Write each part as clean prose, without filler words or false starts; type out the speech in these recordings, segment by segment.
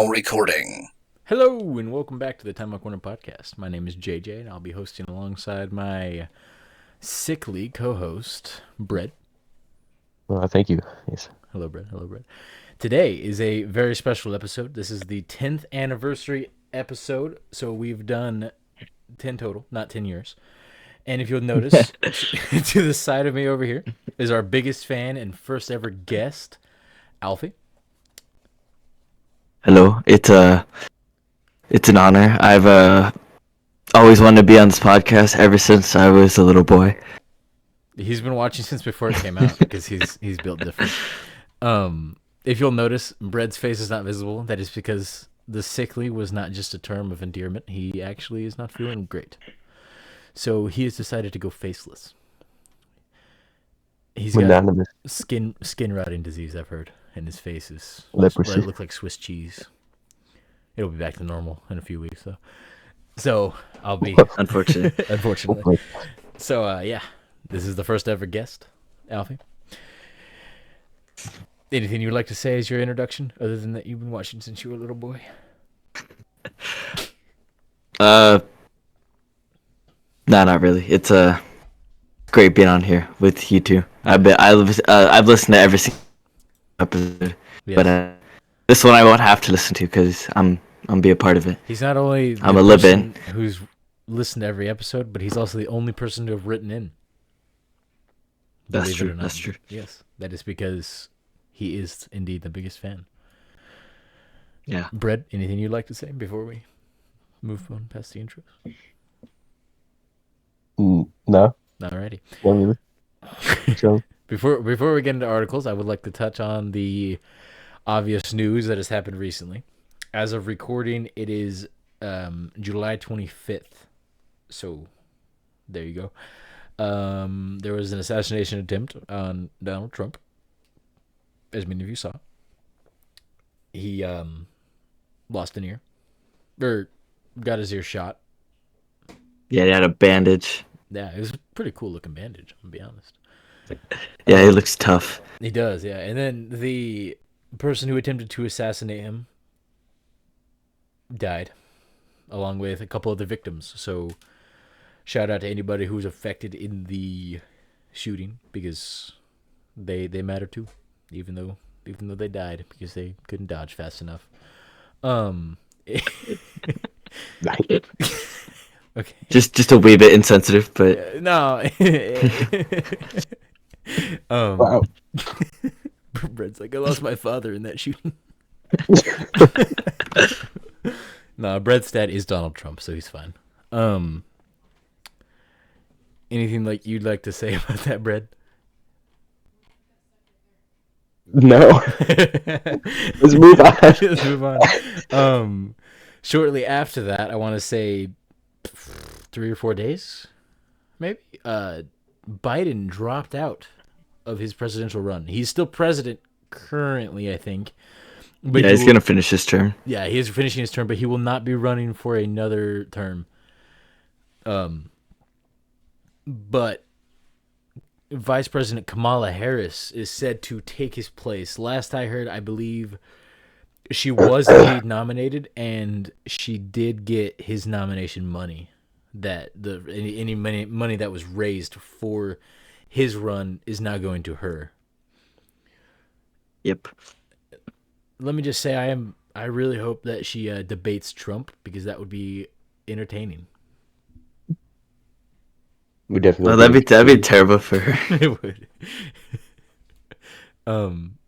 now recording. Hello, and welcome back to the Timeout Corner Podcast. My name is JJ, and I'll be hosting alongside my sickly co-host, Brett. Well, thank you. Yes. Hello, Brett. Hello, Brett. Today is a very special episode. This is the 10th anniversary episode, so we've done 10 total, not 10 years. And if you'll notice, to the side of me over here is our biggest fan and first ever guest, Alfie. Hello, it's an honor. I've always wanted to be on this podcast ever since I was a little boy. He's been watching since before it came out because he's built different. If you'll notice, Brett's face is not visible. That is because the sickly was not just a term of endearment. He actually is not feeling great, so he has decided to go faceless. He's got skin rotting disease, I've heard, and his face is leprosy. It looks like Swiss cheese. It'll be back to normal in a few weeks, though. So I'll be unfortunately. So yeah, this is the first ever guest, Alfie. Anything you'd like to say as your introduction, other than that you've been watching since you were a little boy? No, not really. It's great being on here with you two. I've listened to every single episode, yes. But this one I won't have to listen to because I'm be a part of it. He's not only I'm a live-in who's listened to every episode, but he's also the only person to have written in. That's true. That's true. Yes, that is because he is indeed the biggest fan. Yeah. Brett, anything you'd like to say before we move on past the intros? No. Alrighty. Before we get into articles, I would like to touch on the obvious news that has happened recently. As of recording, it is July 25th. So, there you go. There was an assassination attempt on Donald Trump, as many of you saw. He lost an ear, or got his ear shot. Yeah, he had a bandage. Yeah, it was a pretty cool looking bandage, I'm gonna be honest. Yeah, he looks tough. He does, yeah. And then the person who attempted to assassinate him died, along with a couple of the victims. So, shout out to anybody who was affected in the shooting, because they matter too, even though they died because they couldn't dodge fast enough. Okay. Just a wee bit insensitive, but no. Wow. Brett's like, I lost my father in that shooting. No, Brett's dad is Donald Trump, so he's fine. Anything like you'd like to say about that, Brett? No. Let's move on. Let's move on. Shortly after that, I want to say 3 or 4 days, maybe. Biden dropped out of his presidential run. He's still president currently, I think. But yeah, he's going to finish his term. Yeah, he is finishing his term, but he will not be running for another term. But Vice President Kamala Harris is said to take his place. Last I heard, I believe she was indeed nominated, and she did get his nomination money. That any money that was raised for his run is now going to her. Yep. Let me just say, I really hope that she debates Trump, because that would be entertaining. We definitely. Well, that'd be terrible for her. It would.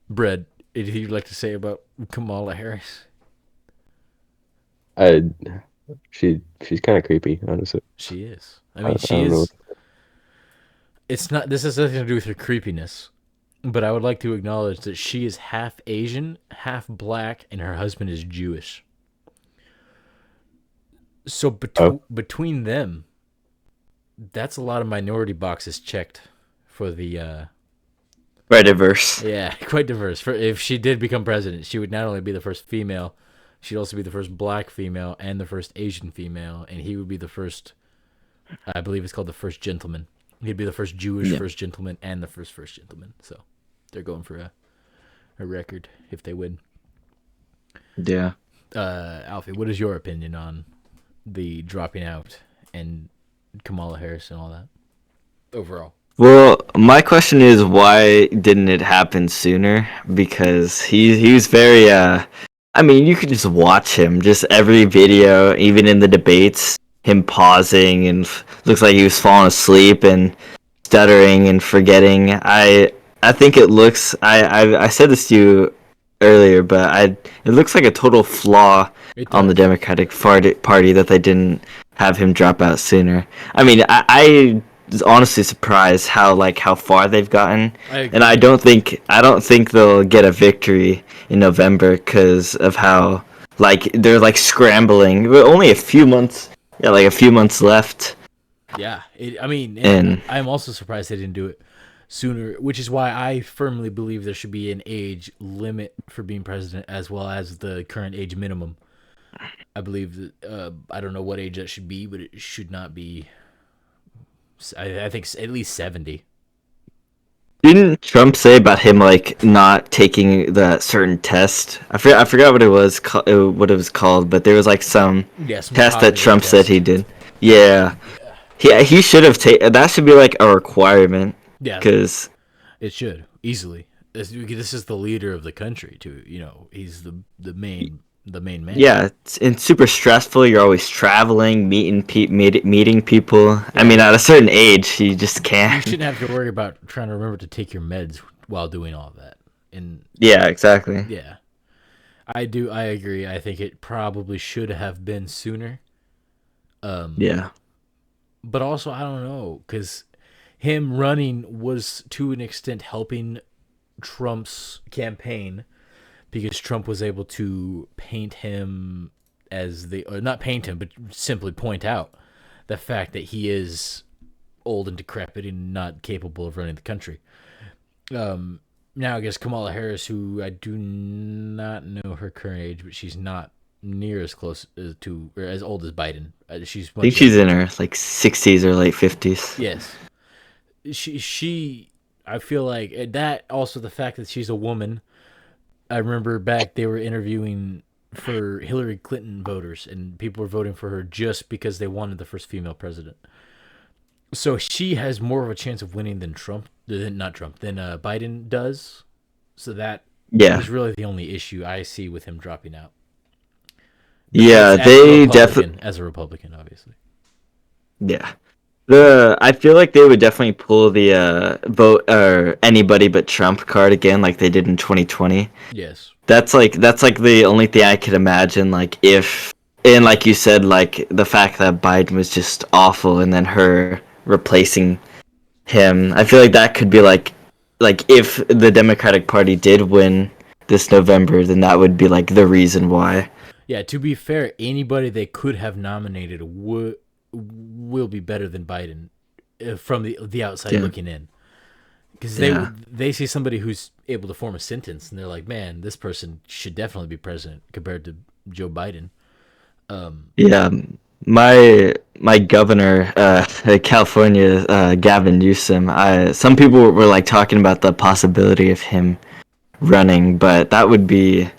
Brett, anything you'd like to say about Kamala Harris? She's kind of creepy, honestly. She is. I mean, she is. It's not. This has nothing to do with her creepiness, but I would like to acknowledge that she is half Asian, half black, and her husband is Jewish. So between them, that's a lot of minority boxes checked for the. Very diverse. Yeah, quite diverse. If she did become president, she would not only be the first female, she'd also be the first black female and the first Asian female, and he would be the first. I believe it's called the first gentleman. He'd be the first Jewish first gentleman and the first gentleman. So they're going for a record if they win. Yeah. Alfie, what is your opinion on the dropping out and Kamala Harris and all that overall? Well, my question is, why didn't it happen sooner? Because he's very I mean, you could just watch him, just every video, even in the debates, him pausing and looks like he was falling asleep and stuttering and forgetting. I think it looks. I said this to you earlier, but it looks like a total flaw It on the does. Democratic Party that they didn't have him drop out sooner. I mean, I was honestly surprised how far they've gotten, and I don't think they'll get a victory in November because of how they're scrambling. But only a few months, yeah, like a few months left, Yeah, I mean, and I'm also surprised they didn't do it sooner, which is why I firmly believe there should be an age limit for being president as well as the current age minimum. I believe that I don't know what age that should be, but it should not be. I think at least 70. didn't Trump say about him not taking the certain test? I forgot what it was what it was called, but there was some Yeah, some test that cognitive Trump said test. he did. Yeah, he should have taken that. Should be like a requirement Yeah, because it should easily. This is the leader of the country, too. He's the main man. yeah, it's super stressful. You're always traveling, meeting people. I mean, at a certain age, you just You can't. shouldn't have to worry about trying to remember to take your meds while doing all of that. And Yeah, exactly. yeah, I agree. I think it probably should have been sooner. Yeah, But also, I don't know, because him running was to an extent helping Trump's campaign because Trump was able to paint him or not paint him, but simply point out the fact that he is old and decrepit and not capable of running the country. Now I guess Kamala Harris, who I do not know her current age, but she's not near as close to or as old as Biden. She's I think she's in her 60s or late 50s. yes. She I feel like that also the fact that she's a woman. I remember back they were interviewing for Hillary Clinton voters and people were voting for her just because they wanted the first female president. So she has more of a chance of winning than Biden does. So that Yeah, is really the only issue I see with him dropping out. yeah, they definitely. As a Republican, obviously. Yeah. I feel like they would definitely pull the vote or anybody but Trump card again, like they did in 2020. Yes. That's like the only thing I could imagine. If and like you said, the fact that Biden was just awful, and then her replacing him. I feel like that could be like if the Democratic Party did win this November, then that would be the reason why. Yeah, to be fair, anybody they could have nominated will be better than Biden from the outside looking in. Because they see somebody who's able to form a sentence, and they're like, man, this person should definitely be president compared to Joe Biden. Yeah, my governor, California, Gavin Newsom. Some people were talking about the possibility of him running, but that'd be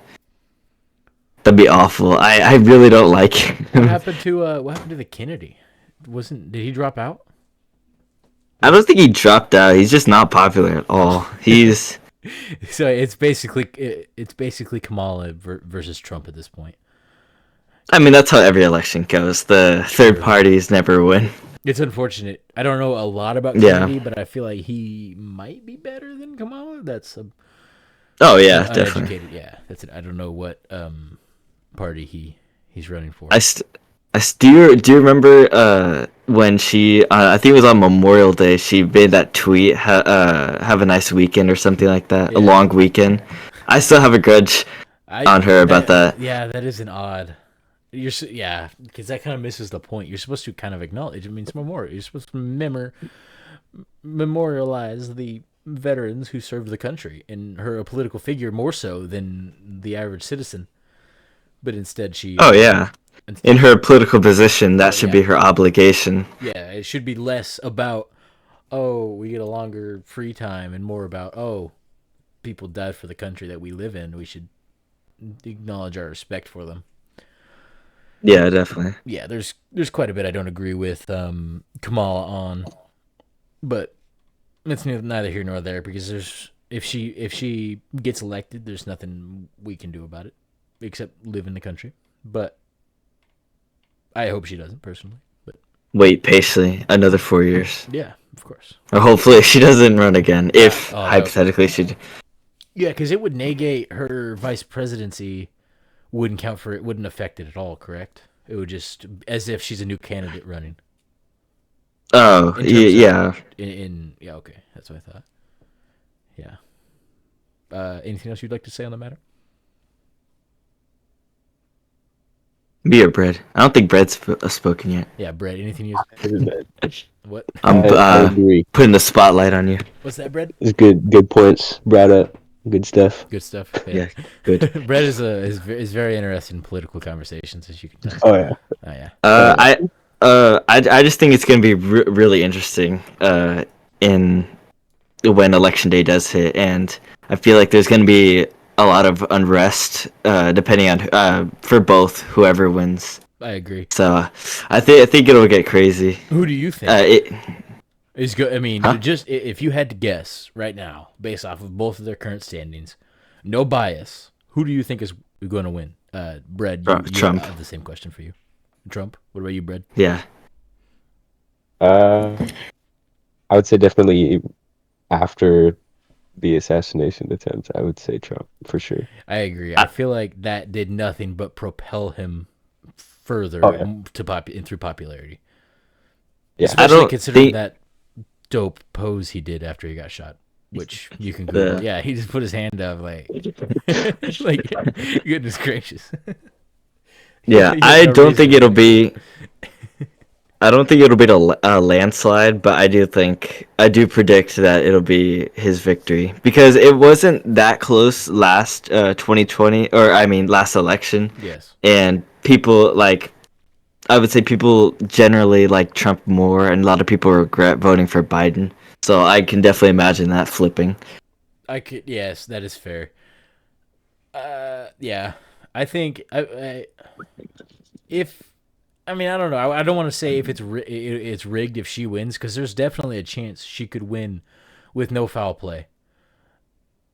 awful. I really don't like him. What happened to the Kennedy? Did he drop out? I don't think he dropped out. He's just not popular at all. He's So it's basically Kamala versus Trump at this point. I mean, that's how every election goes. The third parties never win. It's unfortunate. I don't know a lot about Yeah. Kennedy, but I feel like he might be better than Kamala. That's Oh yeah, definitely. uneducated. Yeah, that's it. I don't know what party he's running for. Do you remember when she I think it was on Memorial Day, she made that tweet, have a nice weekend or something like that, Yeah. a long weekend. I still have a grudge on her about that. Yeah, that is an odd. Because that kind of misses the point. You're supposed to kind of acknowledge. I mean, it's memorial. You're supposed to memorialize the veterans who served the country, and her a political figure more so than the average citizen. But instead, Oh yeah. In her political position, that should be her obligation. Yeah, it should be less about, we get a longer free time, and more about, people died for the country that we live in. We should acknowledge our respect for them. Yeah, definitely. Yeah, there's quite a bit I don't agree with Kamala on, but it's neither here nor there because if she gets elected, there's nothing we can do about it except live in the country. But I hope she doesn't personally. But Wait patiently another 4 years, yeah, of course. or hopefully she doesn't run again. If Oh, hypothetically she, Yeah, because it would negate her vice presidency. Wouldn't count for it. Wouldn't affect it at all. Correct. It would just as if she's a new candidate running. oh In terms of- yeah, Yeah. Okay, that's what I thought. Yeah. Anything else you'd like to say on the matter? me or Bread? I don't think Bread's spoken yet. Yeah, Brett. Anything you? What? I'm I agree. putting the spotlight on you. What's that, Brett? It's good points brought up. Good stuff. Good stuff. Yeah, good. Brett is very interested in political conversations, as you can tell. Oh yeah. Oh yeah. I just think it's gonna be really interesting in when election day does hit, and I feel like there's gonna be a lot of unrest depending on for both whoever wins. I agree. So I think it'll get crazy. Who do you think It is good? I mean, Huh? just if you had to guess right now, based off of both of their current standings, no bias, who do you think is going to win? Brett, Trump. I have the same question for you. Trump. What about you, Brett? yeah. I would say definitely after the assassination attempt, I would say Trump for sure. I agree. I feel like that did nothing but propel him further Oh, yeah. through popularity. Yeah. Especially don't considering think- that dope pose he did after he got shot, which you can Google. The- Yeah, he just put his hand up like, like goodness gracious. Yeah, He had I no don't reason think to it'll do be. I don't think it'll be a landslide, but I do predict that it'll be his victory because it wasn't that close last 2020, or I mean last election, it. Yes. and people I would say people generally like Trump more, and a lot of people regret voting for Biden. So I can definitely imagine that flipping. I could. Yes, that is fair. Yeah. I think if I mean I don't know. I don't want to say if it's rigged if she wins because there's definitely a chance she could win with no foul play.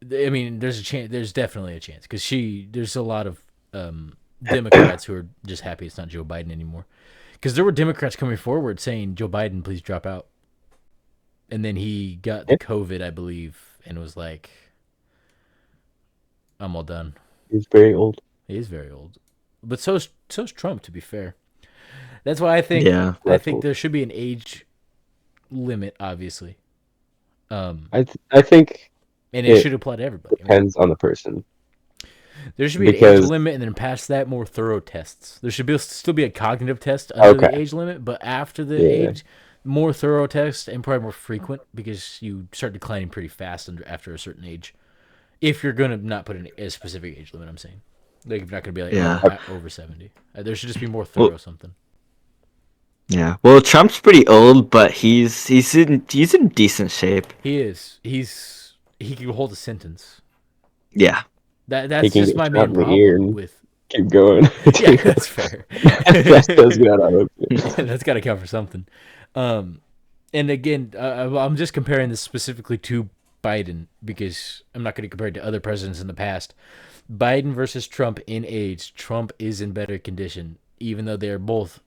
I mean, there's a chance. There's definitely a chance because there's a lot of Democrats who are just happy it's not Joe Biden anymore. Because there were Democrats coming forward saying, Joe Biden, please drop out. And then he got the COVID, I believe, and was like, I'm all done. He's very old. He is very old. But so's Trump, to be fair. That's why I think Yeah. I think there should be an age limit, obviously. I think And it should apply to everybody. I mean, depends on the person. there should be an age because- limit, and then past that, more thorough tests. There should still be a cognitive test under the Okay. age limit, but after the Yeah. age, more thorough tests and probably more frequent because you start declining pretty fast after a certain age. If you're gonna not put a specific age limit, I'm saying, like if you're not gonna be like Yeah. over 70, there should just be more thorough something. Yeah. Well, Trump's pretty old, but he's in decent shape. He is. He can hold a sentence. Yeah. That's He can just get my shot main in the ear problem and- with. Keep going. Yeah, that's fair. That does get out of it. That's got to count for something. And again, I'm just comparing this specifically to Biden because I'm not going to compare it to other presidents in the past. Biden versus Trump in age. Trump is in better condition, even though they're both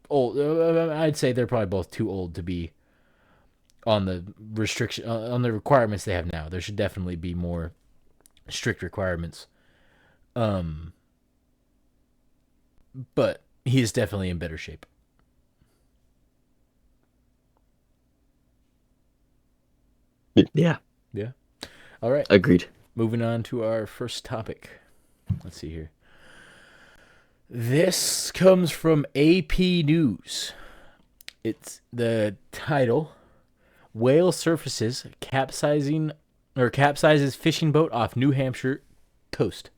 old. I'd say they're probably both too old to be on the restriction on the requirements they have now. There should definitely be more strict requirements. But he is definitely in better shape. Yeah. Yeah. All right. Agreed. Moving on to our first topic. Let's see here. This comes from AP News. It's the title: Whale surfaces capsizes fishing boat off New Hampshire coast.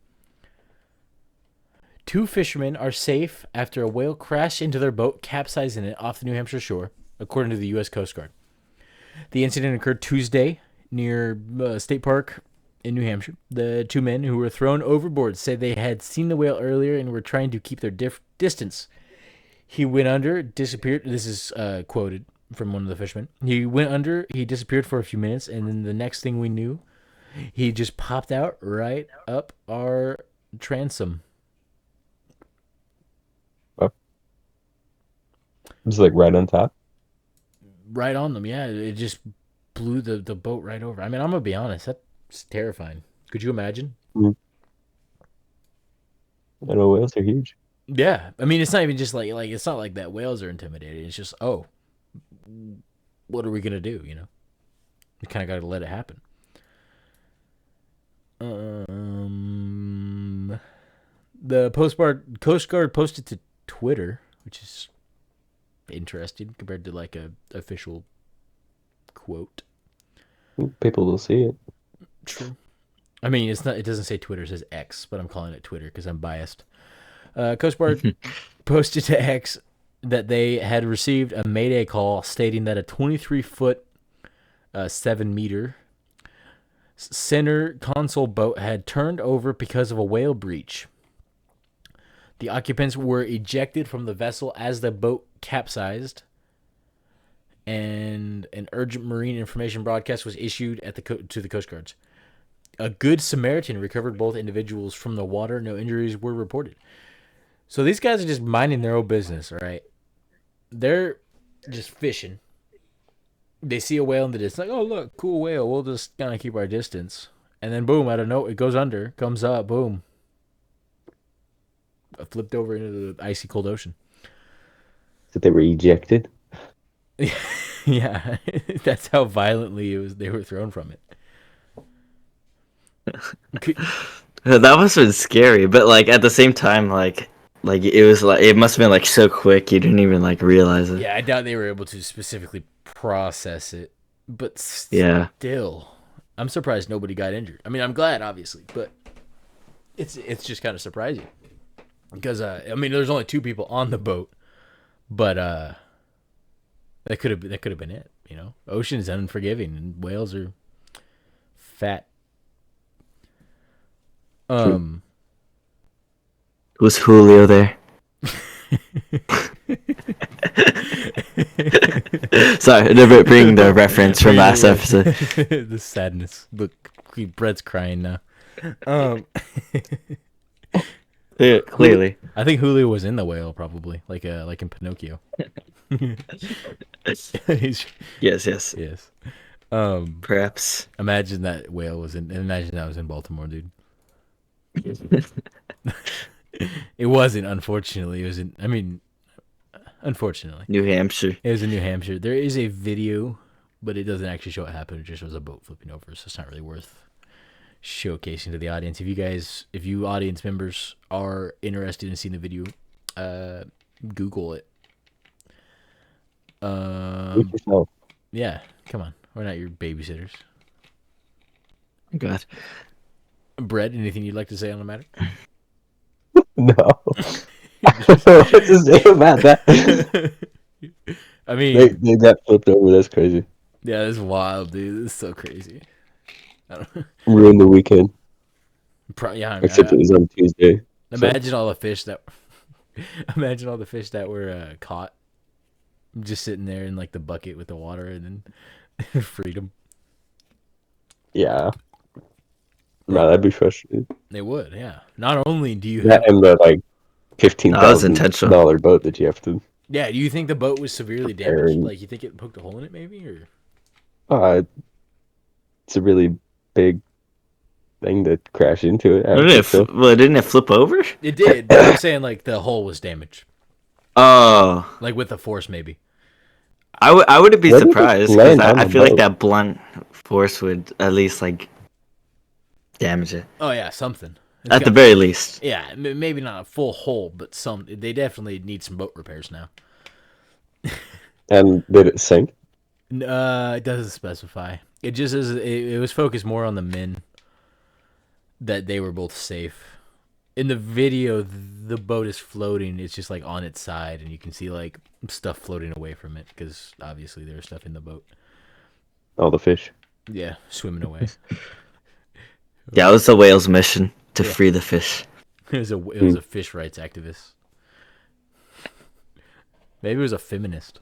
2 fishermen are safe after a whale crashed into their boat, capsizing it off the New Hampshire shore, according to the U.S. Coast Guard. The incident occurred Tuesday near State Park in New Hampshire. The two men who were thrown overboard say they had seen the whale earlier and were trying to keep their distance. He went under, disappeared. This is quoted from one of the fishermen. He went under, he disappeared for a few minutes, and then the next thing we knew, he just popped out right up our transom. Oh. Just like right on top? Right on them, yeah. It just blew the boat right over. I mean, I'm going to be honest. That's terrifying. Could you imagine? I know whales are huge. Yeah. I mean, it's not even just like it's not like that whales are intimidated. It's just, what are we going to do, you know? We kind of got to let it happen. The Coast Guard posted to Twitter, which is interesting compared to like a official quote. People will see it. True. I mean, it's not. It doesn't say Twitter; it says X, but I'm calling it Twitter because I'm biased. Coast Guard posted to X that they had received a mayday call stating that a 23-foot, 7-meter center console boat had turned over because of a whale breach. The occupants were ejected from the vessel as the boat capsized, and an urgent marine information broadcast was issued at to the Coast Guards. A good Samaritan recovered both individuals from the water. No injuries were reported. So these guys are just minding their own business, all right? They're just fishing. They see a whale in the distance, like, oh, look, cool whale. We'll just kind of keep our distance. And then, boom, out of nowhere, it goes under, comes up, boom. Flipped over into the icy cold ocean. So they were ejected? Yeah, that's how violently they were thrown from it. That must have been scary, but like at the same time, like it was like it must have been like so quick you didn't even like realize it. Yeah, I doubt they were able to specifically process it, but Yeah. still, I'm surprised nobody got injured. I mean, I'm glad, obviously, but it's just kind of surprising because I mean, there's only 2 people on the boat, but that could have been it. You know, ocean is unforgiving, and whales are fat. Was Julio there? Sorry, never bring the reference from last episode. The sadness. Look, Brett's crying now. Yeah, clearly. I think Julio was in the whale, probably, like in Pinocchio. Yes. Yes. Perhaps. Imagine that whale was in. Imagine that was in Baltimore, dude. It wasn't, unfortunately. It was in. I mean, unfortunately, New Hampshire. it was in New Hampshire. There is a video, but it doesn't actually show what happened. It just shows a boat flipping over, so it's not really worth showcasing to the audience. If you audience members are interested in seeing the video, Google it. With yourself. Yeah, come on. We're not your babysitters. Oh, God. Brett, anything you'd like to say on the matter? No. I don't know what to say about that. I mean, They got flipped over. That's crazy. yeah, this is wild, dude. This is so crazy. I don't Ruined the weekend. yeah, I mean, Except it was on Tuesday. imagine all the fish that were caught, just sitting there in like the bucket with the water, and then freed them. Yeah. No, that'd be frustrating. They would, yeah. Not only do you That have, and the like That was intentional. $15,000 boat that you have to. yeah. Do you think the boat was severely damaged? Like, you think it poked a hole in it, maybe, or? It's a really big thing to crash into it. Didn't it flip over? It did, but I'm saying like the hull was damaged, Oh, like with the force, maybe. I wouldn't be Where did it surprised land because on I the feel like boat? that blunt force would at least like damage it Oh yeah, something. It's at the got- very least. Yeah, maybe not a full hole, but some. They definitely need some boat repairs now. And did it sink? It doesn't specify. It just is. It was focused more on the men. That they were both safe. In the video, the boat is floating. It's just like on its side, and you can see like stuff floating away from it because obviously there's stuff in the boat. All the fish. Yeah, swimming away. Yeah, it was the whale's mission to free the fish. It was a fish rights activist. Maybe it was a feminist.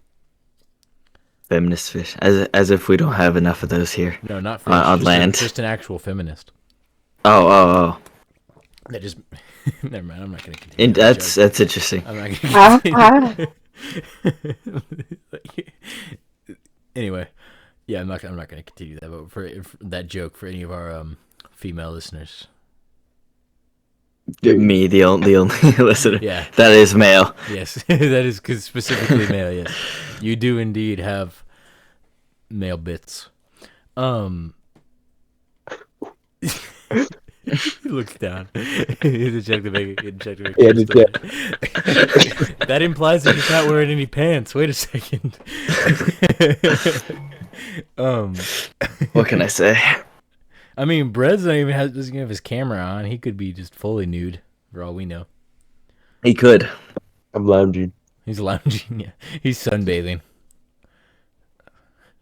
Feminist fish, as if we don't have enough of those here. No, not fish. On just land. Just an actual feminist. Oh. That just. Never mind. I'm not gonna continue. And that's interesting. I'm not gonna continue. Anyway, yeah, I'm not gonna continue that. But for that joke for any of our female listeners. Me, the only listener. Yeah. That is male. Yes, that is specifically male. Yes, you do indeed have male bits. He looks down. He's check to make That implies that he's not wearing any pants. Wait a second. What can I say? I mean, Brett's doesn't even have his camera on. He could be just fully nude, for all we know. He could. I'm lounging. He's lounging. Yeah, he's sunbathing.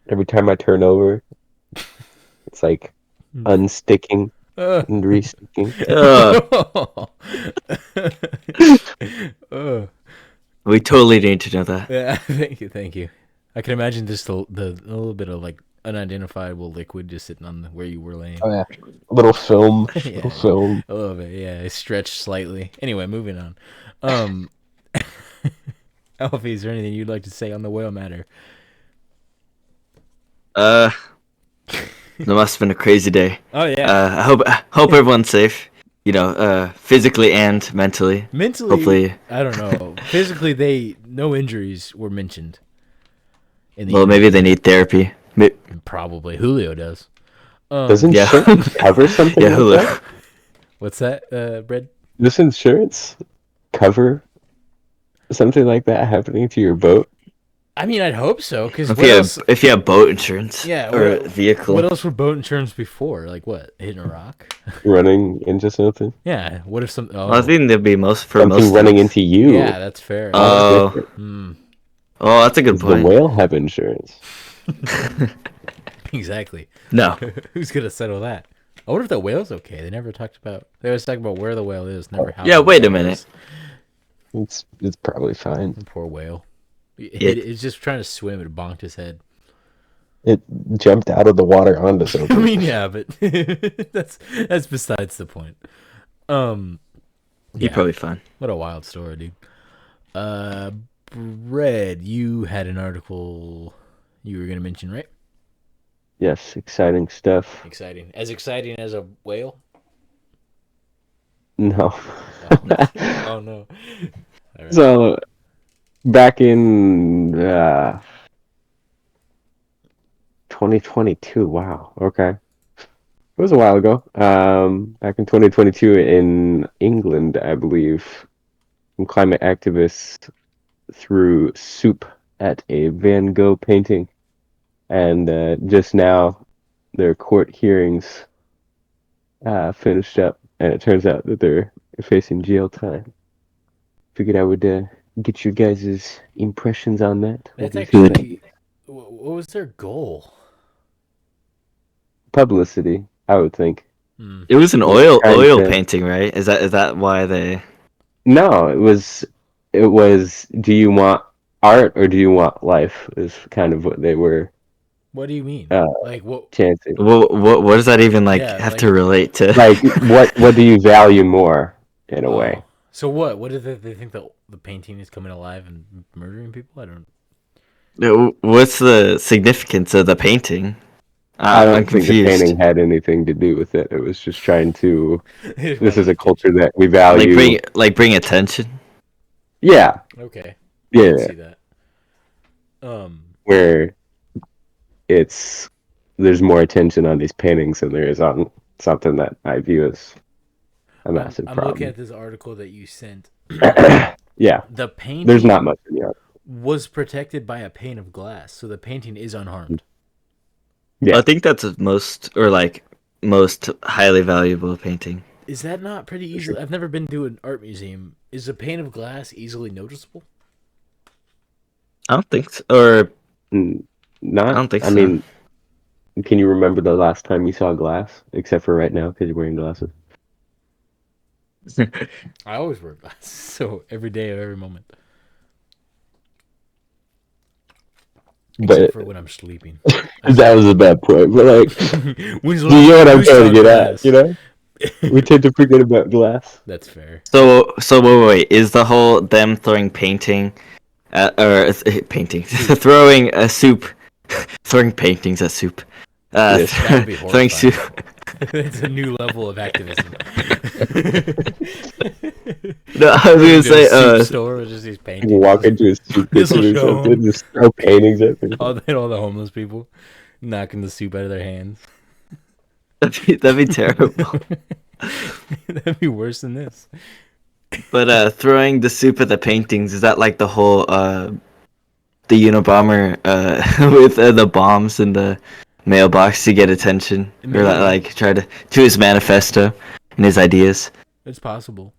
Every time I turn over, it's like unsticking and resticking. We totally need to know that. Yeah, thank you. I can imagine just the little bit of like unidentifiable liquid just sitting on where you were laying. Oh yeah, a little film. Yeah, little film. A little bit, yeah. It stretched slightly. Anyway, moving on. Alfie, is there anything you'd like to say on the whale matter? That must have been a crazy day. Oh yeah. I hope everyone's safe. Physically and mentally. Mentally, hopefully. I don't know. Physically, no injuries were mentioned. Maybe they need therapy. Probably Julio does. Does insurance cover something? Yeah, Julio. Like that? What's that, Brad? Does insurance cover something like that happening to your boat? I mean, I'd hope so. Because if you have boat insurance, yeah, or a vehicle. What else were boat insurance before? Like what? Hitting a rock? Running into something? Yeah. What if some? Oh, Well, I think there'd be something most running into you. Yeah, that's fair. Oh, that's a good Does point. the whale have insurance? Exactly. No. Who's gonna settle that? I wonder if the whale's okay. They never talked about. They always talk about where the whale is, never how. Yeah, wait a minute. It's probably fine. Poor whale. It's just trying to swim. It bonked his head. It jumped out of the water onto something. I mean, yeah, but that's besides the point. You're probably fine. What a wild story, dude. Brad, you had an article you were gonna mention, right? Yes, exciting stuff. Exciting. As exciting as a whale? No. Oh no. All right. So, back in 2022, wow, okay. It was a while ago. Back in 2022 in England, I believe, some climate activists threw soup at a Van Gogh painting. And just now, their court hearings finished up, and it turns out that they're facing jail time. Figured I would get you guys' impressions on that. That's actually... What was their goal? Publicity, I would think. It was an oil painting, right? Is that why they? No, it was. Do you want art or do you want life? Is kind of what they were. What do you mean? Like what? Chanting. What does that even have to relate to? Like what do you value more in a way? So what? What do they think that the painting is coming alive and murdering people? I don't. What's the significance of the painting? I don't I'm think confused. the painting had anything to do with it. It was just trying to. This is a culture that we value. Bring attention. Yeah. Okay. Yeah. I can see that. Where there's more attention on these paintings than there is on something that I view as a massive problem. I'm looking at this article that you sent. Yeah. The painting. There's not much in the article. Was protected by a pane of glass, so the painting is unharmed. Yeah. I think that's the most highly valuable painting. Is that not pretty easy? I've never been to an art museum. Is a pane of glass easily noticeable? I don't think so. Or not. I don't think so. I mean, Can you remember the last time you saw glass, except for right now because you're wearing glasses? I always wear glasses, so every day of every moment. Except But for when I'm sleeping. that was a bad point. But like, When's the do you know what I'm last trying to get glass? at? You know, we tend to forget about glass. That's fair. So wait. Is the whole them throwing painting, painting, throwing a soup, throwing paintings at soup, Yes. That would be throwing horrifying. soup. It's a new level of activism. No, I was gonna say soup store with just these You paintings. can walk into a soup This'll kitchen or show 'em. something, just throw paintings at people. all the homeless people knocking the soup out of their hands. that'd be terrible. That'd be worse than this. But throwing the soup at the paintings, is that like the whole the Unabomber with the bombs in the mailbox to get attention, Maybe. or like try to his manifesto and his ideas? It's possible.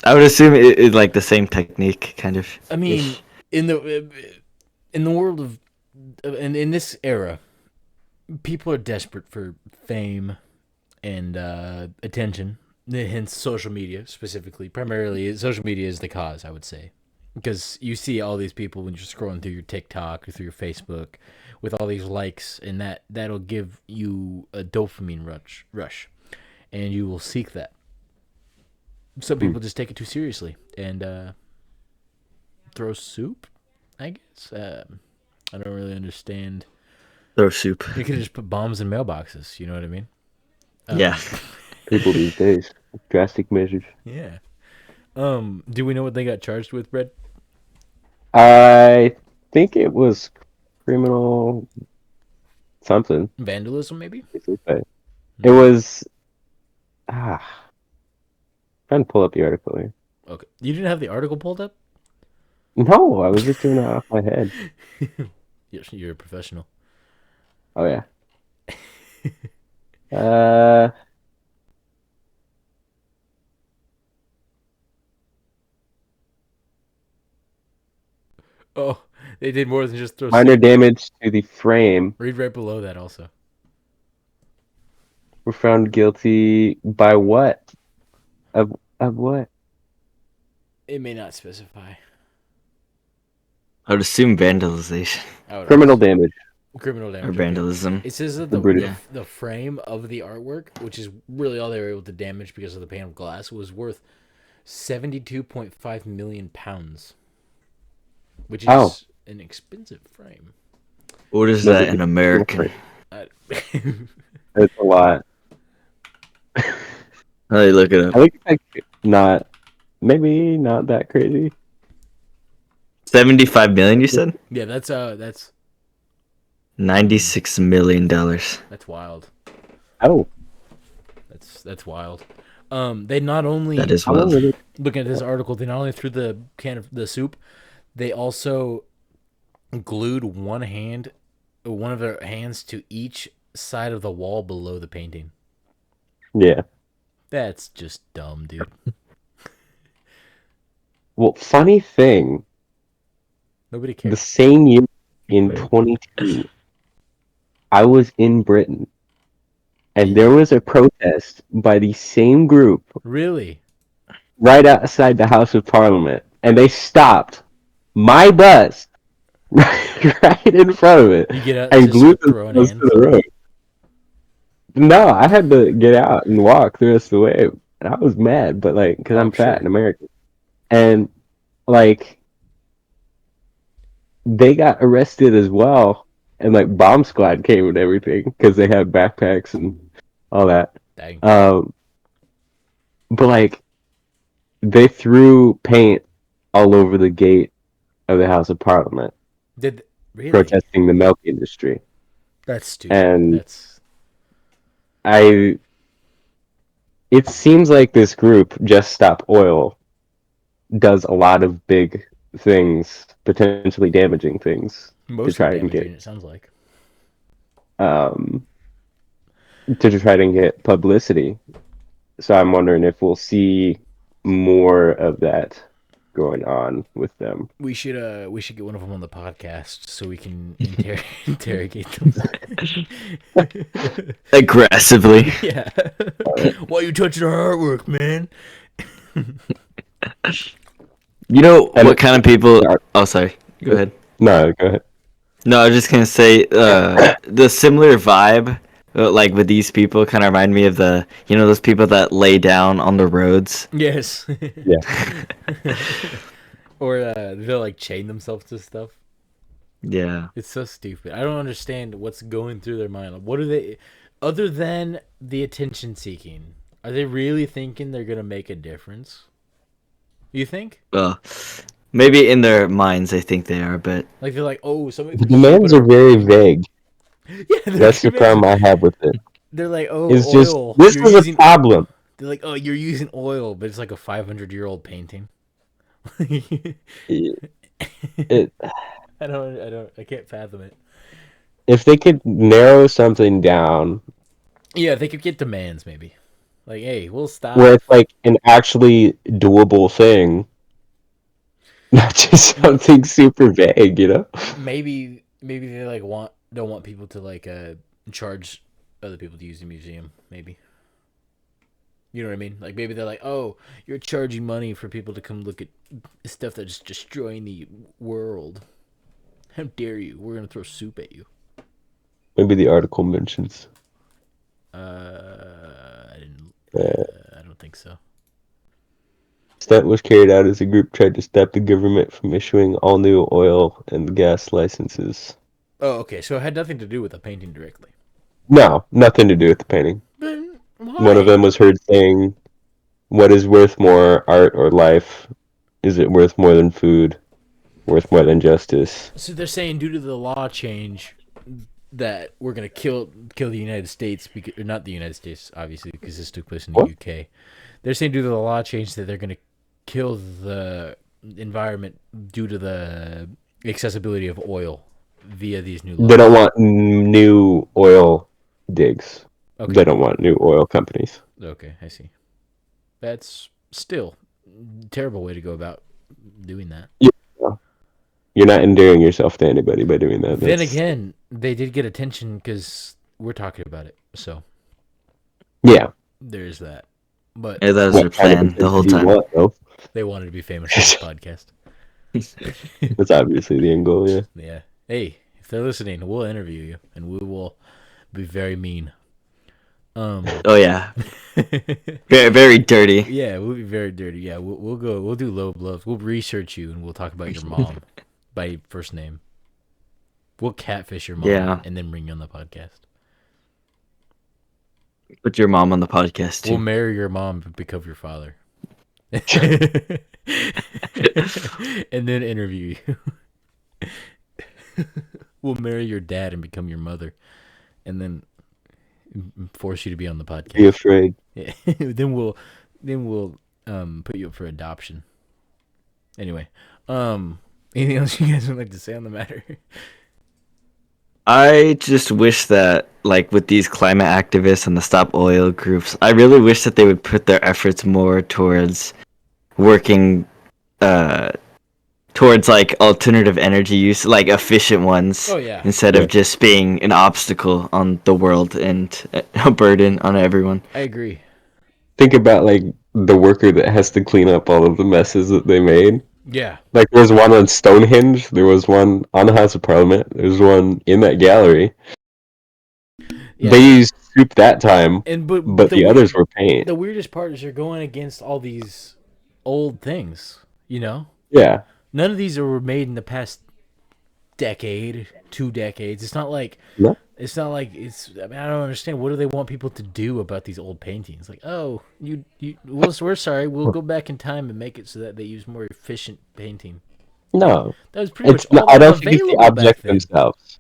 I would assume it's like the same technique, kind of. I mean, in the world of in this era, people are desperate for fame and attention. Hence, social media specifically. Primarily, social media is the cause, I would say, because you see all these people when you're scrolling through your TikTok or through your Facebook with all these likes, and that'll give you a dopamine rush, and you will seek that. Some people just take it too seriously and throw soup, I guess. I don't really understand. Throw soup. You could just put bombs in mailboxes. You know what I mean? Yeah. People these days, drastic measures. Yeah. Do we know what they got charged with, Brett? I think it was criminal something. Vandalism, maybe? It was trying to pull up the article here. Okay. You didn't have the article pulled up? No, I was just doing it off my head. You're a professional. Oh yeah. Oh, they did more than just throw Minor soup. damage to the frame. Read right below that also. Were found guilty by what? Of what? It may not specify. I would assume vandalization Criminal damage. Criminal damage. or okay. vandalism. It says that The British. the frame of the artwork, which is really all they were able to damage because of the pane of glass, was worth £72.5 million, which is an expensive frame. What is that in American? It's a lot. Let me look it up. I think it's like maybe not that crazy. 75 million, you said? Yeah, that's $96 million. that's wild. Oh, That's wild. They not only That is how long wild. was it? looking at this article, they not only threw the can of the soup, they also glued one of their hands to each side of the wall below the painting. Yeah. That's just dumb, dude. Well, funny thing, Nobody the cares. same year in 22, I was in Britain, and there was a protest by the same group Really? right outside the House of Parliament, and they stopped my bus right in front of it You get out and and glued just throwing themselves hands. to the road. No, I had to get out and walk the rest of the way, and I was mad, but like, because I'm fat sure. and American, and like, they got arrested as well, and like bomb squad came and everything because they had backpacks and all that. Dang. But like, they threw paint all over the gate of the House of Parliament, Really? protesting the milk industry. That's stupid. And That's it seems like this group, Just Stop Oil, does a lot of big things, potentially damaging things, mostly try and damaging. get- It sounds like. to try to get publicity. So I'm wondering if we'll see more of that going on with them. We should get one of them on the podcast so we can interrogate them. Aggressively. Yeah. Why you touching our artwork, man? You know And what kind of people? Oh, sorry. Go ahead. No, go ahead. No, I was just gonna say the similar vibe, like with these people, kind of remind me of those people that lay down on the roads. Yes. Yeah. Or they'll like chain themselves to stuff. Yeah. It's so stupid. I don't understand what's going through their mind. Like, what are they, other than the attention seeking? Are they really thinking they're gonna make a difference? You think? Well, maybe in their minds they think they are, but Like they're like, oh, somebody. The demands are very vague. Yeah, That's the problem I have with it. They're like, oh, It's oil. just this You're is using, a problem. They're like, oh, you're using oil, but it's like a 500-year-old painting. It, I can't fathom it. if they could narrow something down Yeah, they could get demands maybe. Like, hey, we'll stop. where it's like an actually doable thing, not just something super vague, you know? Maybe they like don't want people to like charge other people to use the museum. Maybe. You know what I mean? Like maybe they're like, oh, you're charging money for people to come look at stuff that's destroying the world. How dare you? We're gonna throw soup at you. Maybe the article mentions. I didn't. I don't think so. Stunt was carried out as a group tried to stop the government from issuing all new oil and gas licenses. Oh, okay. So it had nothing to do with the painting directly. No, nothing to do with the painting. But why? One of them was heard saying, "What is worth more, art or life? Is it worth more than food? Worth more than justice?" So they're saying due to the law change that we're gonna kill the United States, because, or not the United States, obviously, because this took place in the UK. They're saying due to the law change that they're gonna kill the environment due to the accessibility of oil via these new laws. They don't want new oil digs. Okay. They don't want new oil companies. Okay, I see. That's still a terrible way to go about doing that. Yeah. You're not endearing yourself to anybody by doing that. Then again, they did get attention because we're talking about it. So yeah, there's that. But yeah, that was their plan the whole time. They wanted to be famous for this podcast. That's obviously the end goal, yeah. Yeah. Hey, if they're listening, we'll interview you, and we will be very mean. Oh yeah, very very dirty. Yeah, we'll be very dirty. Yeah, we'll do low blows. We'll research you, and we'll talk about your mom by first name. We'll catfish your mom, and then bring you on the podcast. Put your mom on the podcast too. We'll marry your mom and become your father. And then interview you. We'll marry your dad and become your mother, and then force you to be on the podcast. Be afraid. Yeah. then we'll put you up for adoption. Anyway, anything else you guys would like to say on the matter? I just wish that, like, with these climate activists and the Stop Oil groups, I really wish that they would put their efforts more towards working towards, like, alternative energy use, like, efficient ones, instead of just being an obstacle on the world and a burden on everyone. I agree. Think about, like, the worker that has to clean up all of the messes that they made. Yeah. Like, there's one on Stonehenge, there was one on the House of Parliament, there's one in that gallery. Yeah. They used soup that time, but the others were paint. The weirdest part is you're going against all these old things, you know? Yeah. None of these were made in the past decade, 2 decades. It's not like... No. It's not like it's. I mean, I don't understand. What do they want people to do about these old paintings? Like, oh, we're sorry. We'll go back in time and make it so that they use more efficient painting. No, that was pretty much all I don't available think it's the object themselves.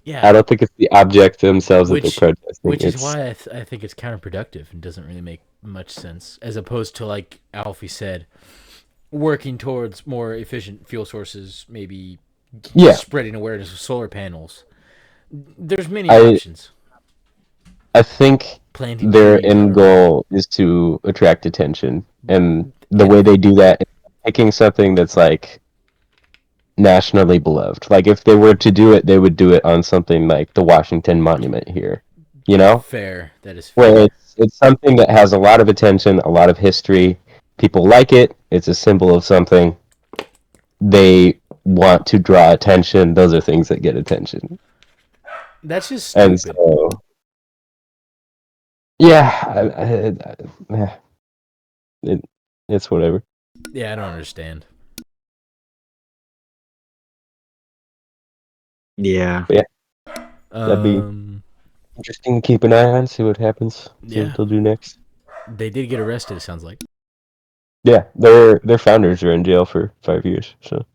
Yeah, I don't think it's the object themselves that they're protesting. Which is why I think it's counterproductive and doesn't really make much sense. As opposed to, like Alfie said, working towards more efficient fuel sources, maybe spreading awareness of solar panels. There's many options. I think their end goal is to attract attention, and the way they do that is picking something that's like nationally beloved. Like if they were to do it, they would do it on something like the Washington Monument here. You know, Fair. That is where fair. it's something that has a lot of attention, a lot of history. People like it. It's a symbol of something. They want to draw attention. Those are things that get attention. That's just And stupid. so, yeah, it's whatever. Yeah, I don't understand. Yeah. But yeah, that'd be interesting to keep an eye on, see what happens, see Yeah. what they'll do next. They did get arrested, it sounds like. Yeah, their founders are in jail for 5 years. So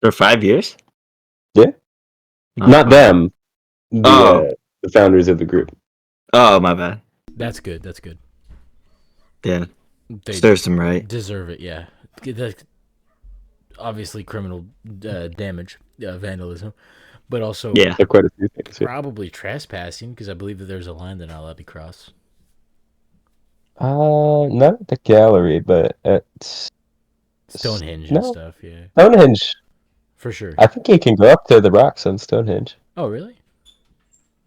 For 5 years? yeah, not them, Oh. the founders of the group. Oh, my bad. That's good. That's good. Yeah. They Serves them right. deserve it, yeah. That's obviously criminal damage, vandalism, but also Yeah. There are quite a few things. Yeah. probably trespassing, because I believe that there's a line they're not allowed to cross. Not at the gallery, but at Stonehenge no and stuff, yeah. Stonehenge. For sure. I think you can go up to the rocks on Stonehenge. Oh, really?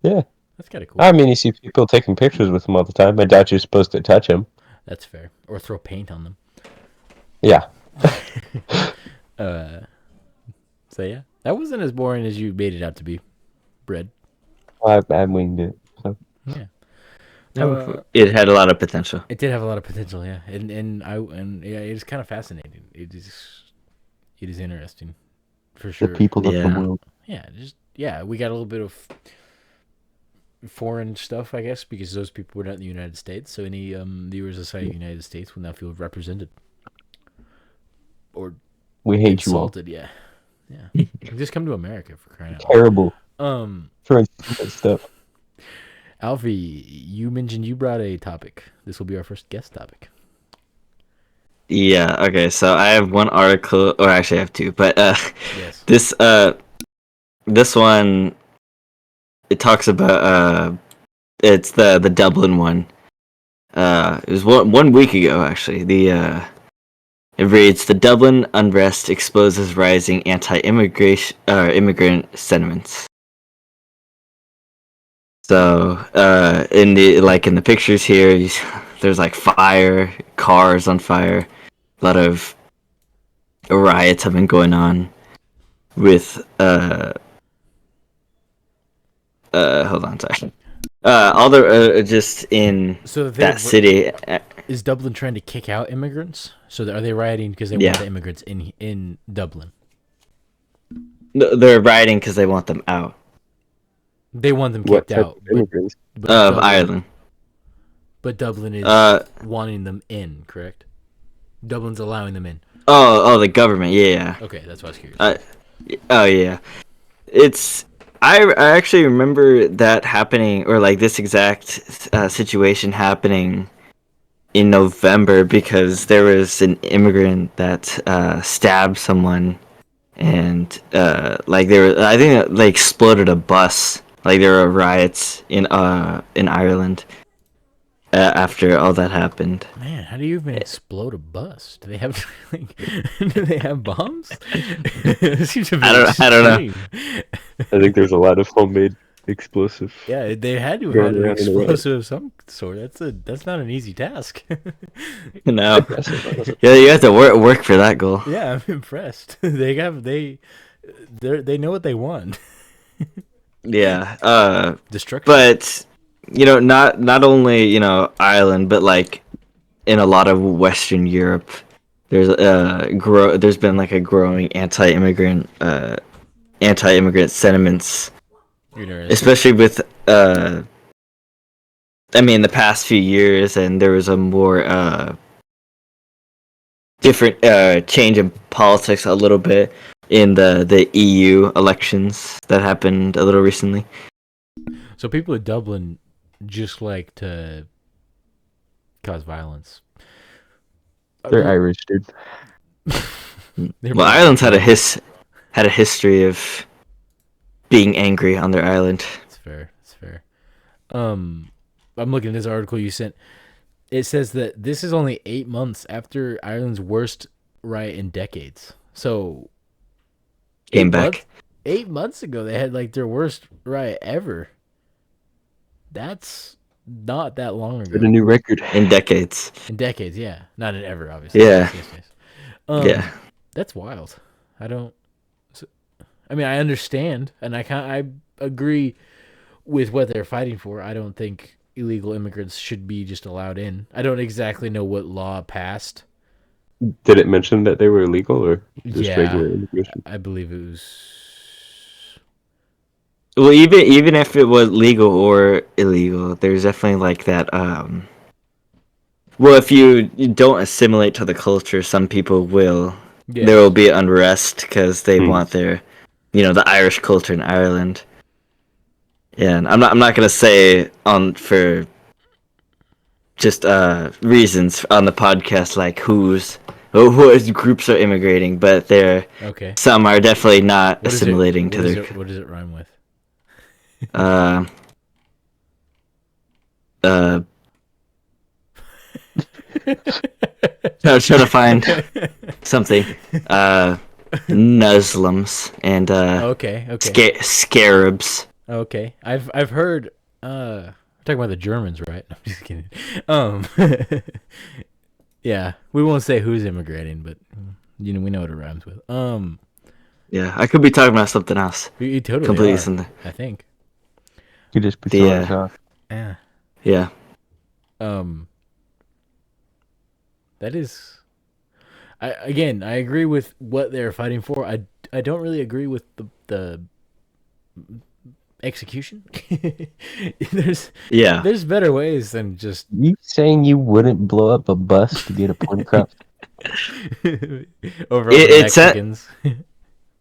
Yeah. That's kind of cool. I mean, you see people taking pictures with them all the time. I doubt you're supposed to touch them. That's fair. Or throw paint on them. Yeah. So, yeah. That wasn't as boring as you made it out to be, Bread. I winged it. So. Yeah. It had a lot of potential. It did have a lot of potential, yeah, and yeah, it is kind of fascinating. It is interesting, for sure. The people of the Yeah. world. Yeah, we got a little bit of foreign stuff, I guess, because those people were not in the United States. So any viewers outside the United States will now feel represented or We hate you all. insulted. Yeah. Just come to America, for crying out loud. Terrible. Um, For that stuff. Alfie, you mentioned you brought a topic. This will be our first guest topic. Yeah, okay, so I have one article, or actually I have two, but Yes. this one, it talks about it's the Dublin one. It was one week ago actually. It reads, the Dublin unrest exposes rising anti-immigration immigrant sentiments. So in the pictures here, there's like fire, cars on fire. A lot of riots have been going on with hold on, sorry. All the just in that city. Is Dublin trying to kick out immigrants? So are they rioting because they want the immigrants in Dublin? No, they're rioting because they want them out. They want them kicked out. Immigrants? Of Ireland. But Dublin is wanting them in, correct? Dublin's allowing them in. Oh, the government, yeah. Okay, that's what I was curious. Oh yeah, I actually remember that happening, or like this exact situation happening in November, because there was an immigrant that stabbed someone, and I think they exploded a bus. Like there were riots in Ireland after all that happened. Man, how do you even explode a bus? Do they have do they have bombs? It seems to be I don't know. I think there's a lot of homemade explosive. Yeah, they had to have had an explosive of some sort. That's not an easy task. No. Yeah, you have to work for that goal. Yeah, I'm impressed. They know what they want. Yeah. Destruction. But not only Ireland, but like in a lot of Western Europe, there's been like a growing anti-immigrant sentiments, especially with the past few years, and there was a more different change in politics a little bit in the EU elections that happened a little recently. So people in Dublin just like to cause violence. They're Irish, dude. Well, Ireland's had a history of being angry on their island. It's fair. I'm looking at this article you sent. It says that this is only 8 months after Ireland's worst riot in decades. So Came back. 8 months ago, they had like their worst riot ever. That's not that long Set a ago. new record. In decades. In decades, yeah. Not in ever, obviously. Yeah. Yes. Yeah. That's wild. I don't. I mean, I understand, and I agree with what they're fighting for. I don't think illegal immigrants should be just allowed in. I don't exactly know what law passed. Did it mention that they were illegal or just Yeah, regular immigration? I believe it was. Well, even if it was legal or illegal, there's definitely like that. Well, if you don't assimilate to the culture, some people will. Yeah. There will be unrest because they Hmm. want their, the Irish culture in Ireland. Yeah, and I'm not gonna say for just reasons on the podcast like who groups are immigrating, but Okay. some are definitely not What is assimilating it? to What is their it? What does it rhyme with? uh uh trying to find something. Muslims and Okay. scarabs. Okay. I've heard. We're talking about the Germans, right? I'm just kidding. Yeah, we won't say who's immigrating, but we know what it rhymes with. Yeah, I could be talking about something else. You totally Completely are, something. I think. You just be The, throwing us off. Yeah. Yeah. That is. I agree with what they're fighting for. I don't really agree with the execution. There's better ways than just You saying you wouldn't blow up a bus to get a point across? over It Mexicans.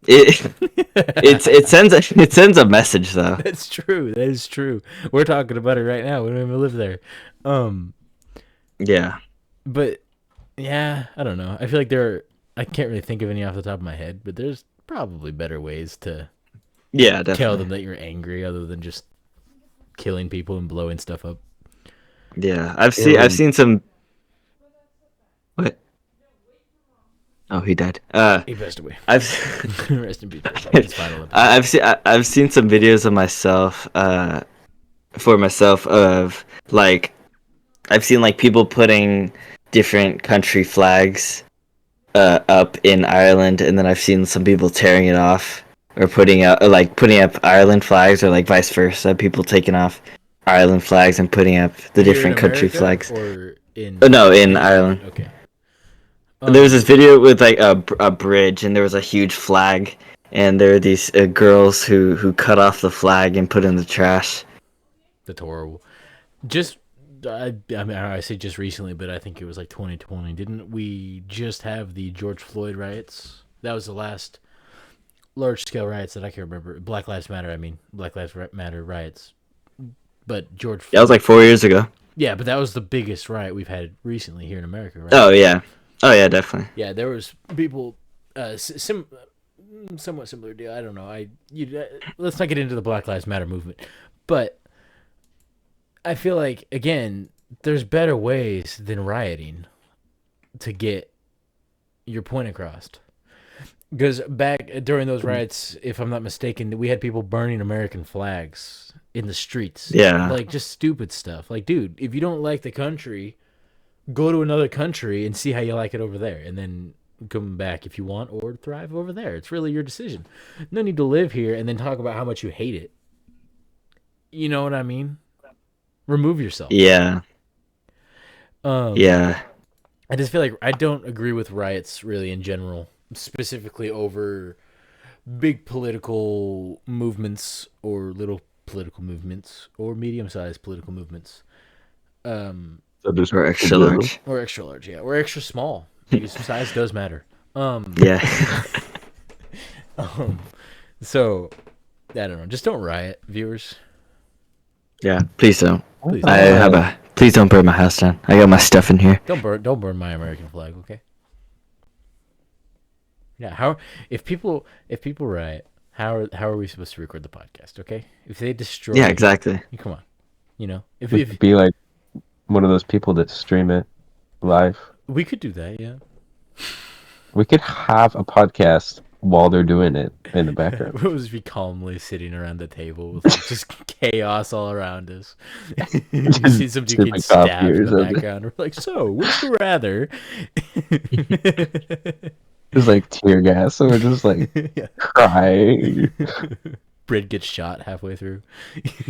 it sends a message though. That's true. That is true. We're talking about it right now. We don't even live there. Yeah. But yeah, I don't know. I feel like I can't really think of any off the top of my head, but there's probably better ways to Yeah, definitely. tell them that you're angry other than just killing people and blowing stuff up. Yeah, I've seen some. What? Oh, he died. He passed away. I've Rest in peace. It's final episode. I've seen some videos of myself. For myself of like, I've seen like people putting different country flags, up in Ireland, and then I've seen some people tearing it off or putting up Ireland flags, or like vice versa. People taking off Ireland flags and putting up the Here in different country America flags. or in No, in Ireland. Okay. There was this video with like a bridge, and there was a huge flag, and there were these girls who cut off the flag and put it in the trash. That's horrible. I mean, I say just recently, but I think it was like 2020. Didn't we just have the George Floyd riots? That was the last large-scale riots that I can remember. Black Lives Matter, I mean. Black Lives Matter riots. But George Floyd... That was like 4 years ago. Yeah, but that was the biggest riot we've had recently here in America, right? Oh, yeah. Oh, yeah, definitely. Yeah, there was people... somewhat similar deal. I don't know. Let's not get into the Black Lives Matter movement. But... I feel like, again, there's better ways than rioting to get your point across. Because back during those riots, if I'm not mistaken, we had people burning American flags in the streets. Yeah. Like, just stupid stuff. Like, dude, if you don't like the country, go to another country and see how you like it over there. And then come back if you want, or thrive over there. It's really your decision. No need to live here and then talk about how much you hate it. You know what I mean? Remove yourself. Yeah. Yeah. I just feel like I don't agree with riots really in general, specifically over big political movements or little political movements or medium-sized political movements. So just Or extra large. Or extra large, yeah. Or extra small. Because size does matter. Yeah. So, I don't know. Just don't riot, viewers. Yeah. Please don't. Please Please don't burn my house down. I got my stuff in here. Don't burn my American flag, okay? Yeah, if people riot, how are we supposed to record the podcast, okay? If they destroy Yeah, exactly. come on. You know, if We could be like one of those people that stream it live. we could do that, yeah. We could have a podcast while they're doing it in the background. We'll just be calmly sitting around the table with like, just chaos all around us. You see some dude getting sipping coffee stabbed or in the something. background. We're like, so, would you rather? Just like tear gas, or just like Yeah. crying. Brid gets shot halfway through.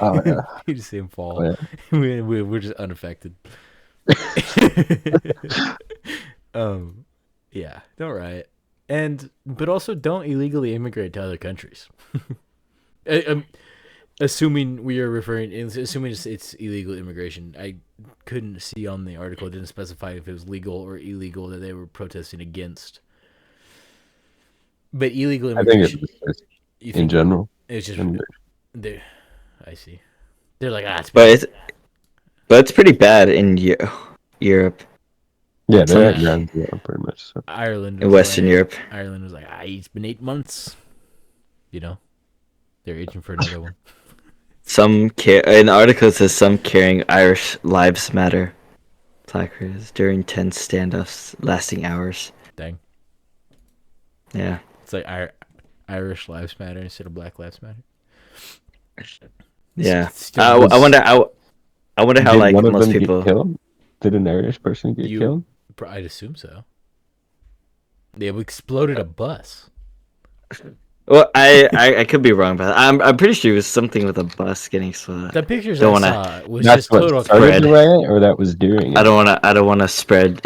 Oh yeah. You just see him fall. Oh, yeah. We're just unaffected. Yeah, don't riot, but also don't illegally immigrate to other countries. Assuming we are assuming it's illegal immigration. I couldn't see on the article; it didn't specify if it was legal or illegal that they were protesting against. But illegal I think immigration, it's you in think general. it's just I see. They're like, it's But it's pretty bad in Europe, Yeah, they're at Some- ground zero pretty much. So. Ireland. in was Western like- Europe. Ireland was like, it's been 8 months. You know, they're itching for another one. An article says some carrying Irish Lives Matter placards during tense standoffs lasting hours. Dang, Yeah. it's like Irish lives matter instead of Black lives matter. Yeah. Still I wonder how Did like one of most them people. get killed? Did an Irish person get killed? I'd assume so. They exploded a bus. Well, I could be wrong, but I'm pretty sure it was something with a bus getting swept. The pictures Don't I wanna- saw was That's just what total started spread. the riot, or that was during it? I don't wanna spread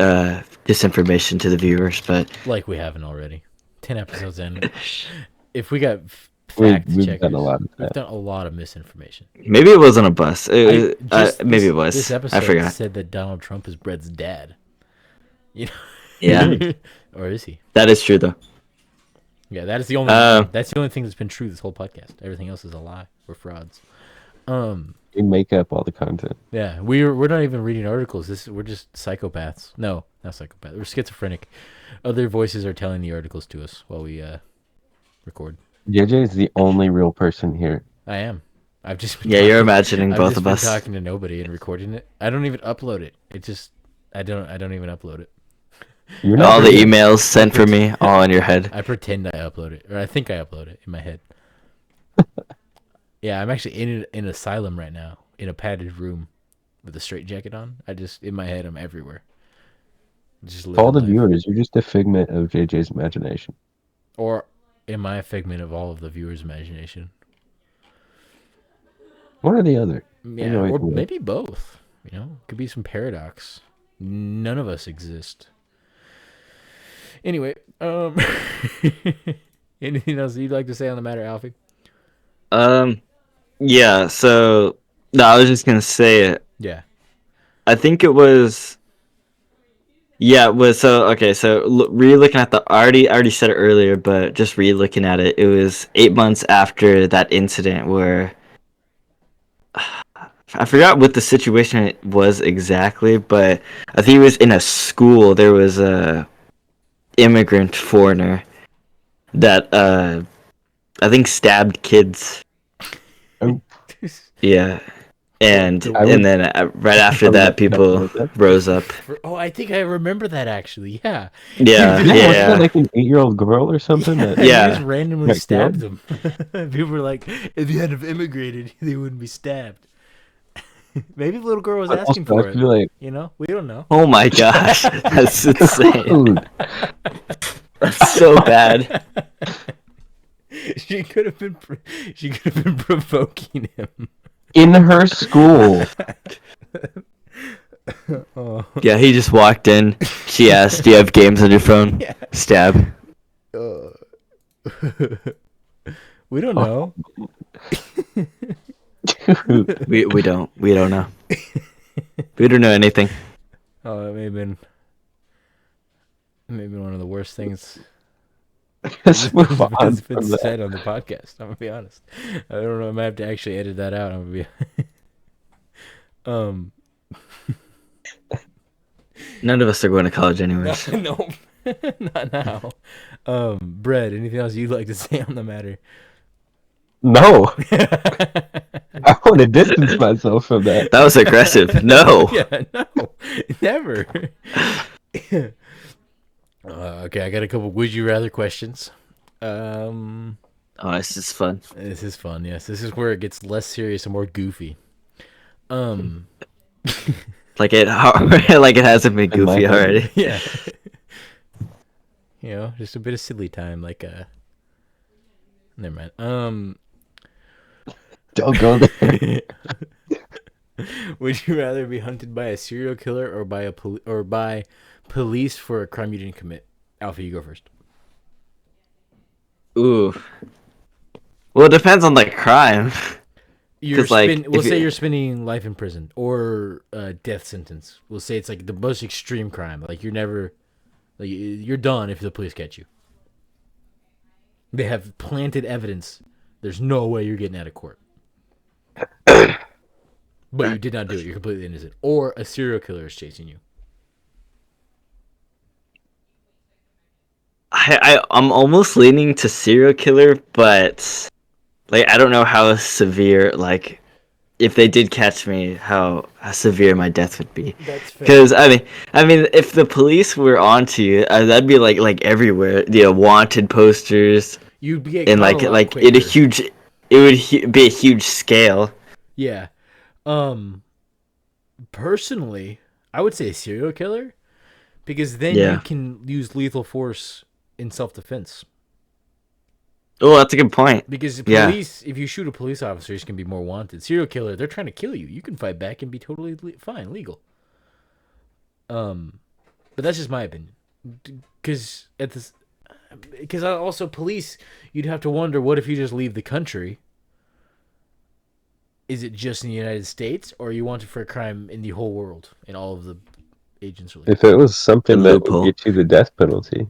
disinformation to the viewers, but like we haven't already. 10 episodes in. If we got We've fact checkers, done a lot of we've that. done a lot of misinformation. maybe it wasn't a bus. Maybe This it was. episode I forgot. said that Donald Trump is Brett's dad. You know? Yeah, Or is he? that is true though. Yeah, that is the only. That's the only thing that's been true this whole podcast. Everything else is a lie. We're frauds. We make up all the content. Yeah, we're not even reading articles. We're just psychopaths. No, not psychopaths. We're schizophrenic. Other voices are telling the articles to us while we record. JJ is the only real person here. I am. I've just been Yeah, you're talking- imagining I've both just of been us. talking to nobody and recording it. I don't even upload it. I don't even upload it. You're All the real. emails sent for me, all in your head. I pretend I upload it, or I think I upload it in my head. Yeah, I'm actually in an asylum right now, in a padded room, with a straitjacket on. In my head, I'm everywhere. Just All the living life. viewers, you're just a figment of JJ's imagination. Or am I a figment of all of the viewers' imagination? One or the other. Yeah, Anyway, or yeah. maybe both. You know, could be some paradox. None of us exist. Anyway, anything else you'd like to say on the matter, Alfie? Yeah. So no, I was just gonna say it. Yeah. I think it was. Yeah, it was so okay. So re-looking at I already said it earlier, but just re-looking at it, it was 8 months after that incident where I forgot what the situation was exactly, but I think it was in a school. There was a immigrant foreigner that I think stabbed kids. Oh. Yeah, and I would- and then right after that, people rose up. I think I remember that actually. Yeah. Yeah, Wasn't yeah. that like an 8-year-old girl or something? Yeah. That, Yeah. He just randomly Like, stabbed them. People were like, if you hadn't have immigrated, they wouldn't be stabbed. Maybe the little girl was asking also, for I it. feel like, You know, we don't know. Oh my gosh, that's insane. dude, That's so bad. She could have been provoking him. in her school. Oh. Yeah, he just walked in. She asked, "Do you have games on your phone?" Yeah. Stab. We don't know. Dude, We don't know. We don't know anything. Oh, it may have been one of the worst things let's move on that's been from that. said on the podcast. I'm gonna be honest. I don't know. I might have to actually edit that out. I'm gonna be. None of us are going to college anyways. No, not now. Brett, anything else you'd like to say on the matter? No, I want to distance myself from that. That was aggressive. No. Yeah, no, never. Okay, I got a couple would you rather questions. Oh, this is fun. This is fun. Yes, this is where it gets less serious and more goofy. Um, Like it, like it hasn't been In my goofy head. already. yeah. Just a bit of silly time, never mind. Don't go there. Would you rather be hunted by a serial killer or by police for a crime you didn't commit? Alpha, you go first. Ooh. Well, it depends on the crime. We'll If say you, you're spending life in prison or a death sentence. We'll say it's like the most extreme crime. Like you're done if the police catch you. They have planted evidence. There's no way you're getting out of court. But you did not do it. You're completely innocent. Or a serial killer is chasing you. I'm almost leaning to serial killer, but like I don't know how severe, like if they did catch me, how severe my death would be. That's fair. Because I mean, if the police were onto you, that'd be like everywhere. Wanted posters You'd get and caught a lot like quicker. it would be a huge scale. Yeah. Personally, I would say a serial killer because then Yeah. you can use lethal force in self-defense. Oh, that's a good point. Because Yeah. if you shoot a police officer, he's going to be more wanted. Serial killer, they're trying to kill you. You can fight back and be totally fine, legal. But that's just my opinion. Because also police, you'd have to wonder, what if you just leave the country? Is it just in the United States, or are you wanted for a crime in the whole world, and all of the agents? If it was something The that loophole. would get you the death penalty,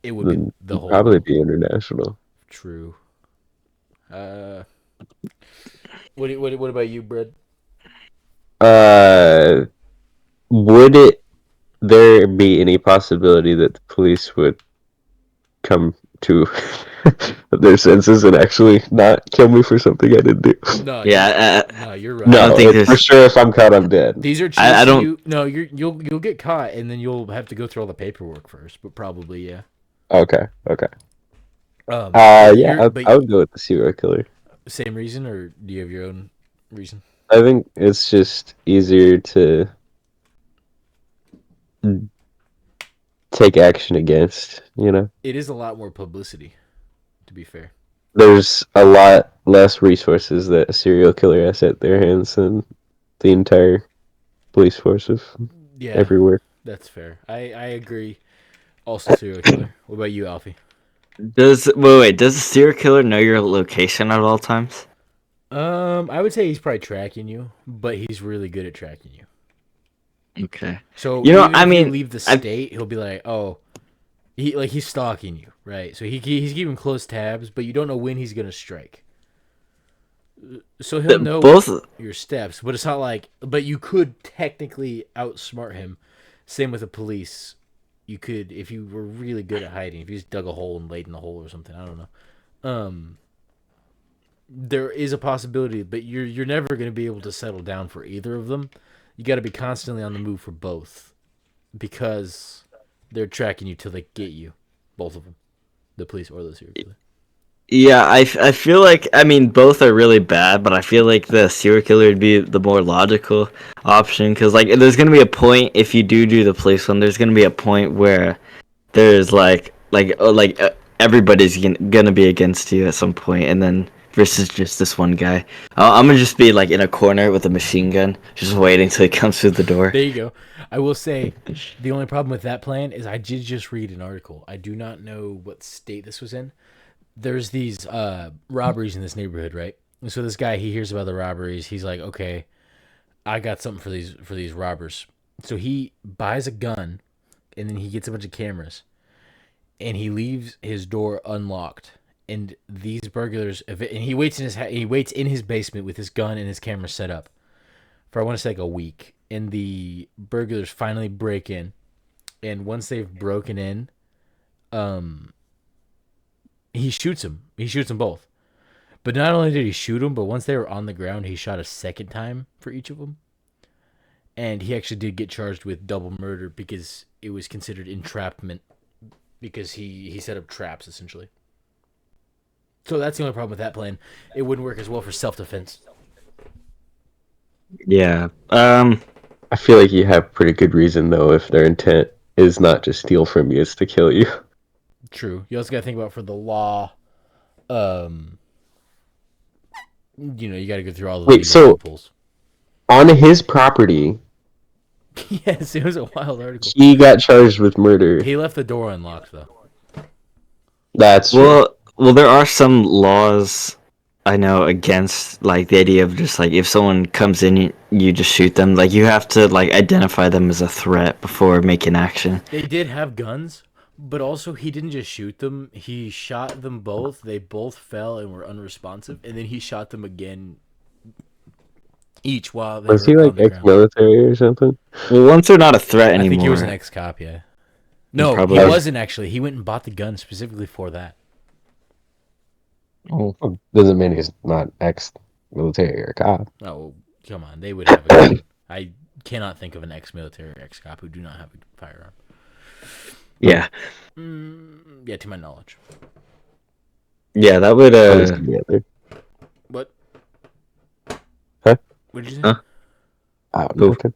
It would be then the it'd whole probably world. be international. True. What about you, Brad? Would there be any possibility that the police would come to their senses and actually not kill me for something I didn't do? No, Yeah. no, you're right. I No, don't think for there's- sure. If I'm caught, I'm dead. These are chasing I don't- you. No, you'll get caught, and then you'll have to go through all the paperwork first. But probably, yeah. Okay. But Yeah, I would go with the serial killer. same reason, or do you have your own reason? I think it's just easier to take action against, It is a lot more publicity, to be fair. There's a lot less resources that a serial killer has at their hands than the entire police force of Yeah, everywhere. that's fair. I agree. Also, serial killer. What about you, Alfie? Does the serial killer know your location at all times? I would say he's probably tracking you, but he's really good at tracking you. Okay. So You know, even I if mean, you leave the state, he'll be like, "Oh, he's stalking you, right?" So he's keeping close tabs, but you don't know when he's gonna strike. So he'll know both. your steps, but it's not like. But you could technically outsmart him. Same with the police. You could, if you were really good at hiding, if you just dug a hole and laid in the hole or something. I don't know. There is a possibility, but you're never going to be able to settle down for either of them. You got to be constantly on the move for both, because they're tracking you till they get you, both of them, the police or the serial killer. Yeah, I feel like, I mean, both are really bad, but I feel like the serial killer would be the more logical option, because like there's gonna be a point, if you do the police one, there's gonna be a point where there's everybody's gonna be against you at some point, and then versus just this one guy. I'm gonna just be like in a corner with a machine gun, just waiting till he comes through the door. There you go. I will say, the only problem with that plan is I did just read an article. I do not know what state this was in. There's these robberies in this neighborhood, right? And so this guy, he hears about the robberies. He's like, okay, I got something for these robbers. So he buys a gun, and then he gets a bunch of cameras, and he leaves his door unlocked. And these burglars, and he waits in his basement with his gun and his camera set up for, I want to say, like a week. And the burglars finally break in, and once they've broken in, he shoots them. He shoots them both. But not only did he shoot them, but once they were on the ground, he shot a second time for each of them. And he actually did get charged with double murder because it was considered entrapment because he set up traps, essentially. So that's the only problem with that plan. It wouldn't work as well for self-defense. Yeah. I feel like you have pretty good reason, though, if their intent is not to steal from you, it's to kill you. True. You also got to think about for the law, you got to go through all the legal loopholes. On his property... Yes, it was a wild article. He got charged with murder. He left the door unlocked, though. That's true. Well, there are some laws I know against like the idea of just like if someone comes in, you just shoot them. Like you have to like identify them as a threat before making action. They did have guns, but also he didn't just shoot them. He shot them both. They both fell and were unresponsive, and then he shot them again. Each while they was were he on like the ground. ex-military or something? Well, once they're not a threat anymore. I think he was an ex-cop, yeah. No, Probably. he wasn't actually. He went and bought the gun specifically for that. Well, doesn't mean he's not ex-military or cop. Oh, well, come on. They would have a gun. I cannot think of an ex-military or ex-cop who do not have a firearm. Yeah. Yeah, to my knowledge. Yeah, that would. What? Huh? What did you say? Huh? Nothing.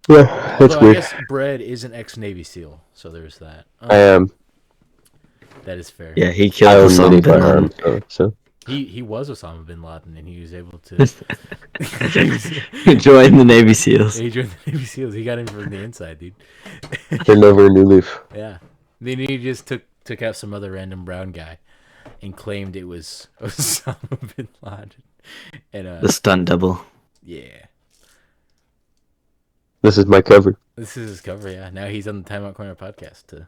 Yeah, that's Although weird. I guess Brad is an ex-Navy SEAL, so there's that. I am. That is fair. Yeah, he I killed own Osama many bin Laden. firearms, so. He was Osama bin Laden, and he was able to. Join the Navy SEALs. He joined the Navy SEALs. He got in from the inside, dude. Turned over a new leaf. Yeah. Then he just took out some other random brown guy and claimed it was Osama bin Laden. And The stunt double. yeah. This is my cover. This is his cover, yeah. Now he's on the Timeout Corner Podcast to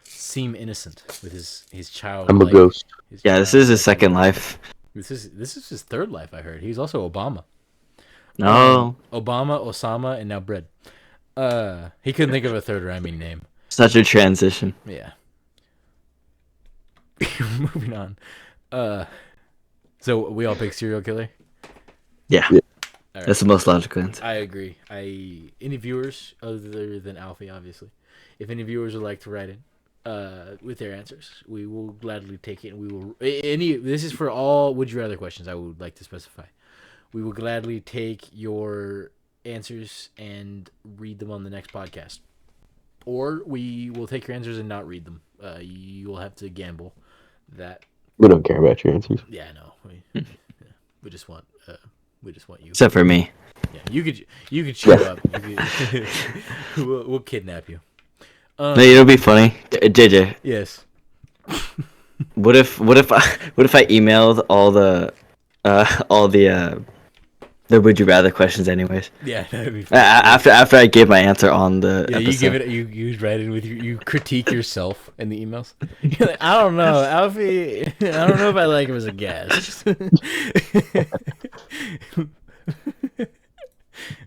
seem innocent with his child. I'm a ghost. Yeah, this is his second life. This is his third life, I heard. He's also Obama. No. Obama, Osama, and now Bread. He couldn't think of a third rhyming name. Such a transition. Yeah. Moving on. So we all pick serial killer? Yeah. Right. That's the most logical answer. I agree. Any viewers other than Alfie, obviously, if any viewers would like to write in with their answers, we will gladly take it, and we will. This is for all would you rather questions. I would like to specify. We will gladly take your answers and read them on the next podcast, or we will take your answers and not read them. You will have to gamble that. We don't care about your answers. Yeah, no. We just want. We just want you. Except for me. Yeah, you could show up. We'll kidnap you. No, it'll be funny. JJ. Yes. What if I emailed all the would you rather questions anyways? Yeah, that'd be fun. After I gave my answer on the Yeah, episode. you write in with you critique yourself in the emails. You're like, I don't know, Alfie. I don't know if I like him as a guest.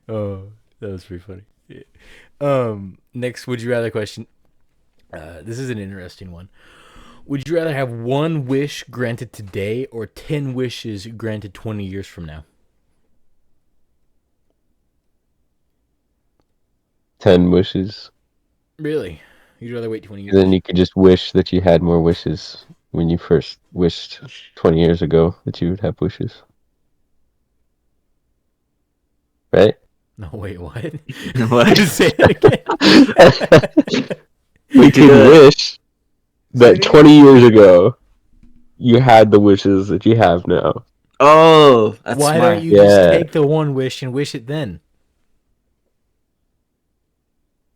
Oh, that was pretty funny. Yeah. Next, would you rather question? This is an interesting one. Would you rather have one wish granted today or 10 wishes granted 20 years from now? 10 wishes. Really? You'd rather wait 20 years? Then you could just wish that you had more wishes when you first wished 20 years ago that you would have wishes. Right? No, wait, what? What? Just say it again. We could wish that 20 years ago you had the wishes that you have now. Oh, that's Why smart. don't you just take the one wish and wish it then?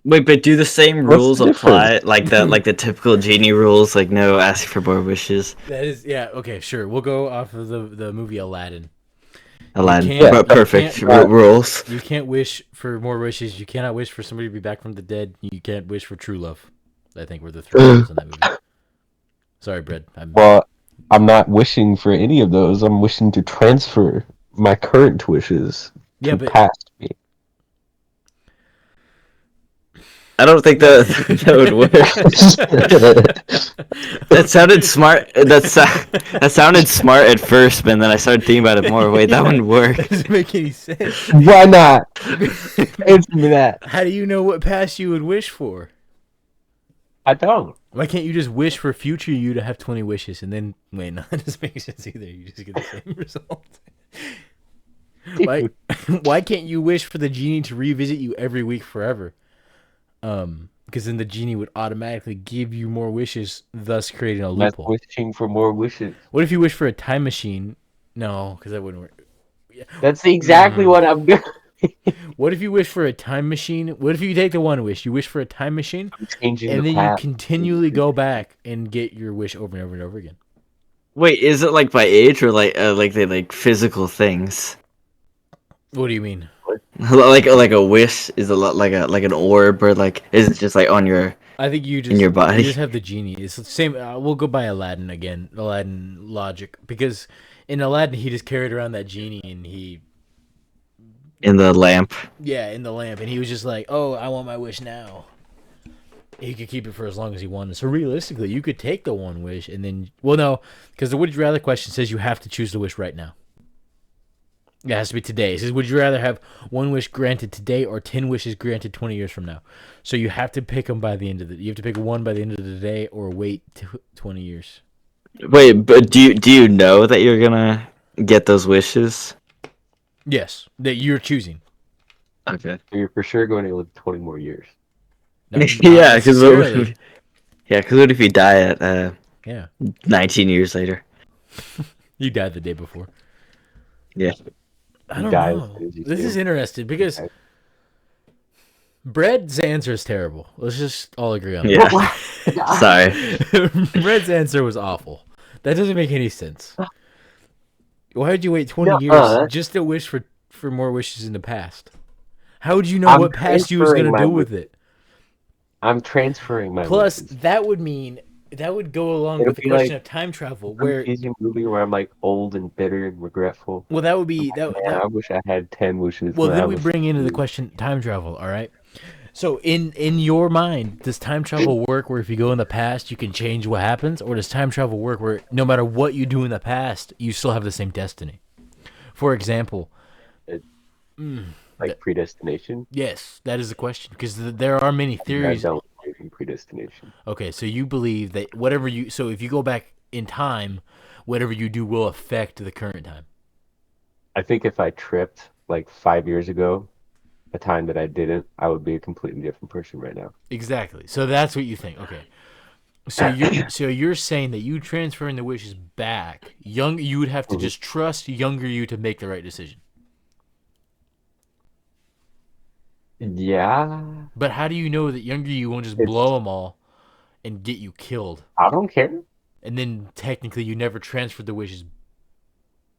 Wait, but do the same What's rules the apply? Like the typical genie rules, like no asking for more wishes. That is, yeah, okay, sure. We'll go off of the movie Aladdin. Aladdin, can't- but perfect you can't- rules. You can't wish for more wishes. You cannot wish for somebody to be back from the dead. You can't wish for true love. I think were the three rules in that movie. Sorry, Brad. Well, I'm not wishing for any of those. I'm wishing to transfer my current wishes Yeah, to but past me. I don't think that would work. That sounded smart. That sounded smart at first, but then I started thinking about it more. Wait, that wouldn't work. That doesn't make any sense. Why not? Answer me that. How do you know what past you would wish for? I don't. Why can't you just wish for future you to have 20 wishes and then wait? No, that doesn't make sense either. You just get the same result. Why can't you wish for the genie to revisit you every week forever? Because then the genie would automatically give you more wishes, thus creating a loophole. Wishing for more wishes. What if you wish for a time machine? No, because that wouldn't work. That's exactly what I'm doing. What if you wish for a time machine? What if you take the one wish? You wish for a time machine, and then you continually go back and get your wish over and over and over again. Wait, is it like by age or like they like physical things? What do you mean? like a wish is a lot like an orb, or like is it just like on your? I think you just in your body. You just have the genie. It's the same. We'll go by Aladdin again. Aladdin logic, because in Aladdin he just carried around that genie and he. In the lamp. Yeah, in the lamp, and he was just like, "Oh, I want my wish now." He could keep it for as long as he wanted. So realistically, you could take the one wish and then, well, no, because the would you rather question says you have to choose the wish right now. It has to be today. It says, would you rather have one wish granted today or 10 wishes granted 20 years from now? So you have to pick them by the end of you have to pick one by the end of the day or wait 20 years. Wait, but do you know that you're gonna get those wishes? Yes, that you're choosing. Okay. You're for sure going to live 20 more years. No, yeah, because what if you die at 19 years later? You died the day before. Yeah. I don't know. This is interesting because Brett's answer is terrible. Let's just all agree on that. Yeah. Sorry. Brett's answer was awful. That doesn't make any sense. Why would you wait 20 years just to wish for more wishes in the past? How would you know what past you was going to do with it? I'm transferring my Plus, wishes. that would go along with the question of time travel, where movie where I'm like old and bitter and regretful. Well, that would be I wish I had 10 wishes. Well, then we bring into the question time travel. All right. So in your mind, does time travel work where if you go in the past you can change what happens, or does time travel work where no matter what you do in the past you still have the same destiny? For example, like predestination. Yes, that is the question, because there are many theories. I don't believe in predestination. Okay, so you believe that so if you go back in time, whatever you do will affect the current time. I think if I tripped like 5 years ago, a time that I didn't, I would be a completely different person right now. Exactly. So that's what you think. Okay. So you're saying that you transferring the wishes back, you would have to just trust younger you to make the right decision. Yeah. But how do you know that younger you won't just blow them all and get you killed? I don't care. And then technically you never transferred the wishes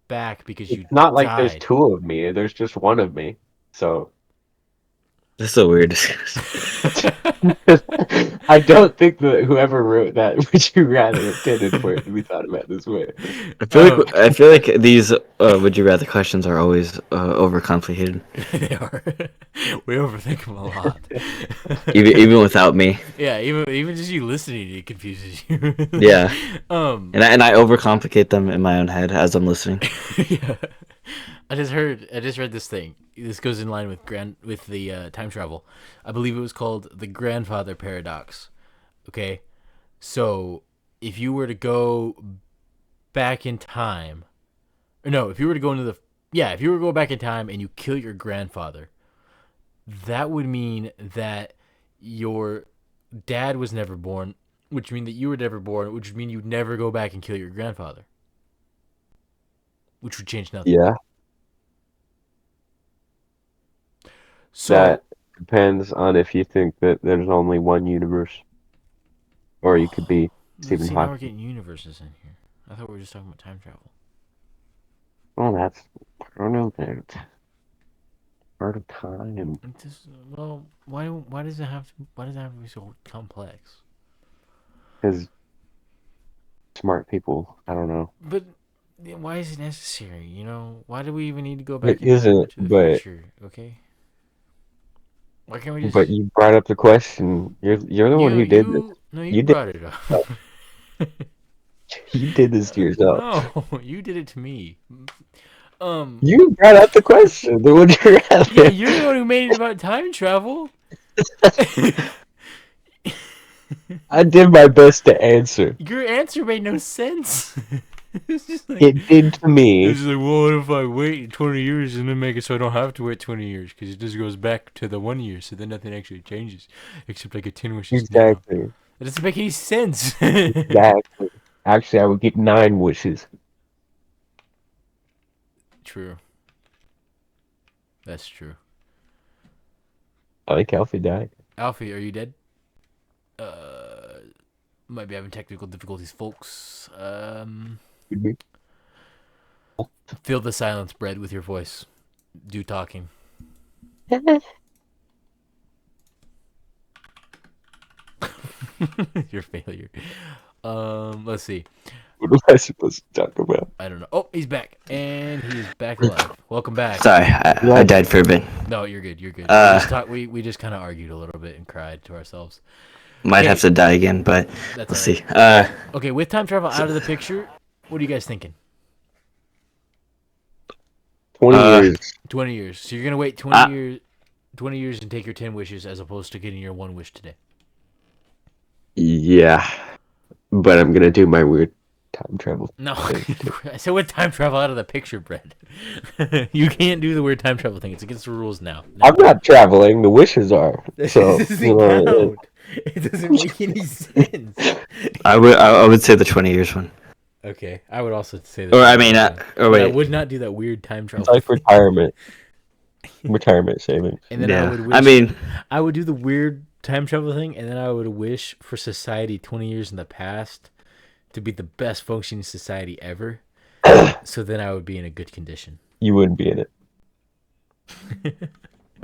back because you not like died. There's two of me. There's just one of me. So that's so weird. I don't think that whoever wrote that would you rather intended for it to be thought about this way. I feel like these would you rather questions are always overcomplicated. They are. We overthink them a lot. even without me. Yeah, even just you listening, it confuses you. Yeah. And I overcomplicate them in my own head as I'm listening. Yeah. I just read this thing. This goes in line with the time travel. I believe it was called the grandfather paradox. Okay, so if you were to go back in time, or no, if you were to go into if you were to go back in time and you kill your grandfather, that would mean that your dad was never born, which means that you were never born, which would mean you'd never go back and kill your grandfather, which would change nothing. Yeah. So that depends on if you think that there's only one universe, or you could be Stephen Hawking. Now we're getting universes in here. I thought we were just talking about time travel. Well, I don't know that. Part of time. Why does it have to be so complex? Because smart people, I don't know. But why is it necessary? Why do we even need to go back to the future? Okay. Why can't we just? But you brought up the question. You're the one who did this. No, you brought it up. You did this to yourself. No, you did it to me. You brought up the question. Then would you rather? Yeah, you're the one who made it about time travel. I did my best to answer. Your answer made no sense. It's just like, It did to me. it's like, well, what if I wait 20 years and then make it so I don't have to wait 20 years? Because it just goes back to the 1 year, so then nothing actually changes. Except I get 10 wishes now. Exactly. That doesn't make any sense. Exactly. Actually, I would get 9 wishes. True. That's true. I think Alfie died. Alfie, are you dead? Might be having technical difficulties, folks. Could be. Fill the silence, Brett, with your voice. Do talking. Your failure. Let's see. What was I supposed to talk about? I don't know. Oh, he's back, and he's back alive. Welcome back. Sorry, I died for a bit. No, you're good. You're good. We just kind of argued a little bit and cried to ourselves. Might have to die again, but That's we'll all see. Okay, with time travel out of the picture, what are you guys thinking? 20 years. 20 years. So you're gonna wait 20 years and take your 10 wishes as opposed to getting your 1 wish today. Yeah. But I'm going to do my weird time travel. No, I said with time travel out of the picture, Brett. You can't do the weird time travel thing. It's against the rules now. No. I'm not traveling. The wishes are. So, It doesn't count. It doesn't make any sense. I would say the 20 years one. Okay, I would also say that. Or I mean, or But I wait. would not do that weird time travel. it's like retirement. Retirement savings. And then Yeah. I would wish, I mean, I would do the weird time travel thing, and then I would wish for society 20 years in the past to be the best functioning society ever. So then I would be in a good condition. You wouldn't be in it.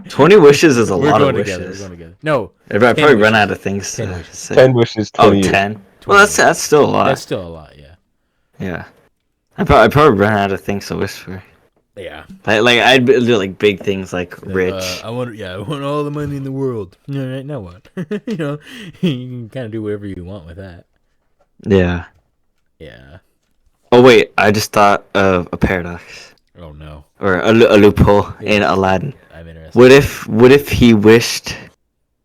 20 wishes is a We're lot going of together. We're wishes. going together. No, I'd probably run wishes. out of things 10 to wishes. say. 10 wishes, Oh, 20 years. 10? Well, that's still a lot. that's still a lot. Yeah. Yeah. I'd probably run out of things to wish for. Yeah. Like I'd do like big things like rich. I want all the money in the world. All right, now what? You know, you can kind of do whatever you want with that. Yeah. Yeah. Oh wait, I just thought of a paradox Oh no. or a loophole in Aladdin. I'm interested. What if he wished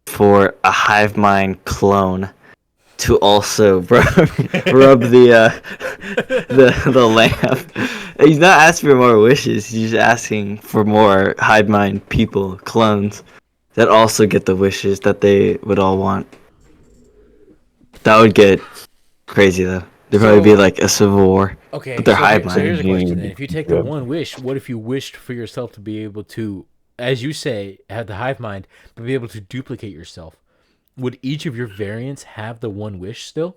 for a hive mind clone to also rub the lamp? He's not asking for more wishes. He's just asking for more hive mind people, clones, that also get the wishes that they would all want. That would get crazy though. There'd probably be like a civil war. Okay, But they're hive so here's a mind. question then. If you take the Yeah. one wish, what if you wished for yourself to be able to, as you say, have the hive mind, but be able to duplicate yourself? Would each of your variants have the one wish still?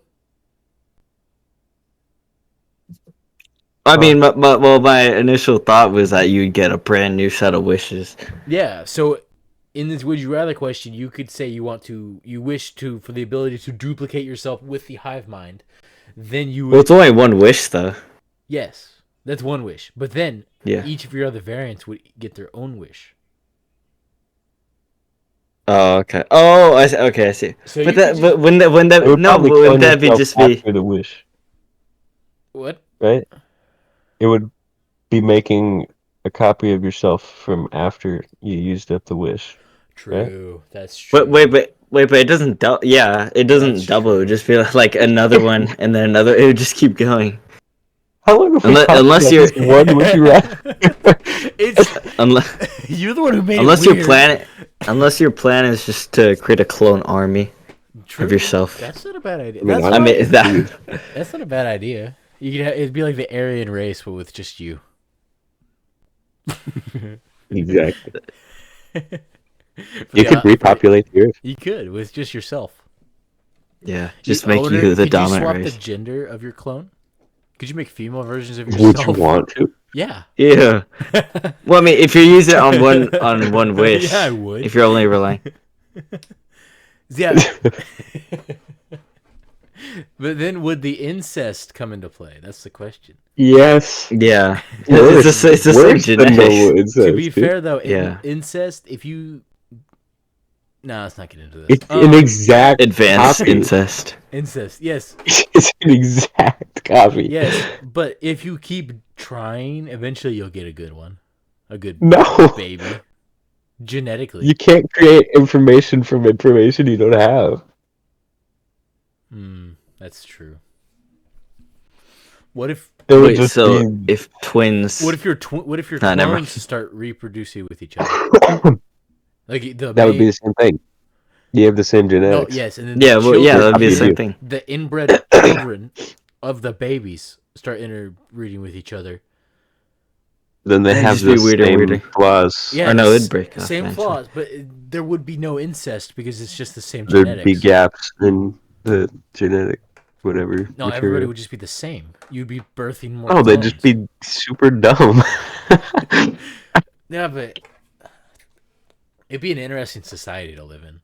I mean, well, my initial thought was that you'd get a brand new set of wishes. Yeah, so in this would you rather question, you could say you wish for the ability to duplicate yourself with the hive mind. Then you would, Well, it's only one wish though. yes, that's one wish. But then Yeah. each of your other variants would get their own wish. Oh, okay. Oh, I see. Okay, I see. So you But could that, just- but wouldn't that It would no? probably But wouldn't clone that be yourself just be? after the wish, What? right? It would be making a copy of yourself from after you used up the wish. True. That's true. But wait, but it doesn't double. Yeah, it doesn't That's double. It true. would just be like another one and then another. It would just keep going. How long have we Unless- talked unless about you're- this one would you rather? It's Unless you're the one who made unless it your weird. plan is just to create a clone army True. of yourself. That's not a bad idea. I mean, That's, I mean that. that's not a bad idea. You could it'd be like the Aryan race, but with just you. Exactly. For You the- could repopulate the Earth. You could with just yourself. Yeah, just I make wonder, you the could dominant you swap race. the gender of your clone? Could you make female versions of Would yourself? you want to? Yeah. Yeah. Well, I mean, if you use it on one wish, Yeah, I would. if you're only relying. Yeah. But then would the incest come into play? That's the question. Yes. Yeah, Worse- it's the same worse than no genetics. incest, To be dude. fair, though, Yeah. incest, if you... No, let's not get into this. It's an exact Advanced copy. incest. Incest, yes. It's an exact copy. Yes, but if you keep trying, eventually you'll get a good one. A good No. baby. Genetically. You can't create information from information you don't have. That's true. What if It would Wait, just so be... if twins... what if your Nah, never clones start reproducing with each other? Like That would be the same thing. You have the same no, genetics. yes, and then Yeah, the well, children, yeah, that'd be the Copy same you. thing. the inbred children of the babies start interbreeding with each other. Then they It'd have just be the weirder and same weirder. flaws. Yeah, Or no, it'd break off same eventually. flaws, but there would be no incest because it's just the same There'd genetics. be gaps in the genetic whatever No, everybody material. would just be the same. You'd be birthing more. Oh, they'd just clones. be super dumb. Yeah, but it'd be an interesting society to live in.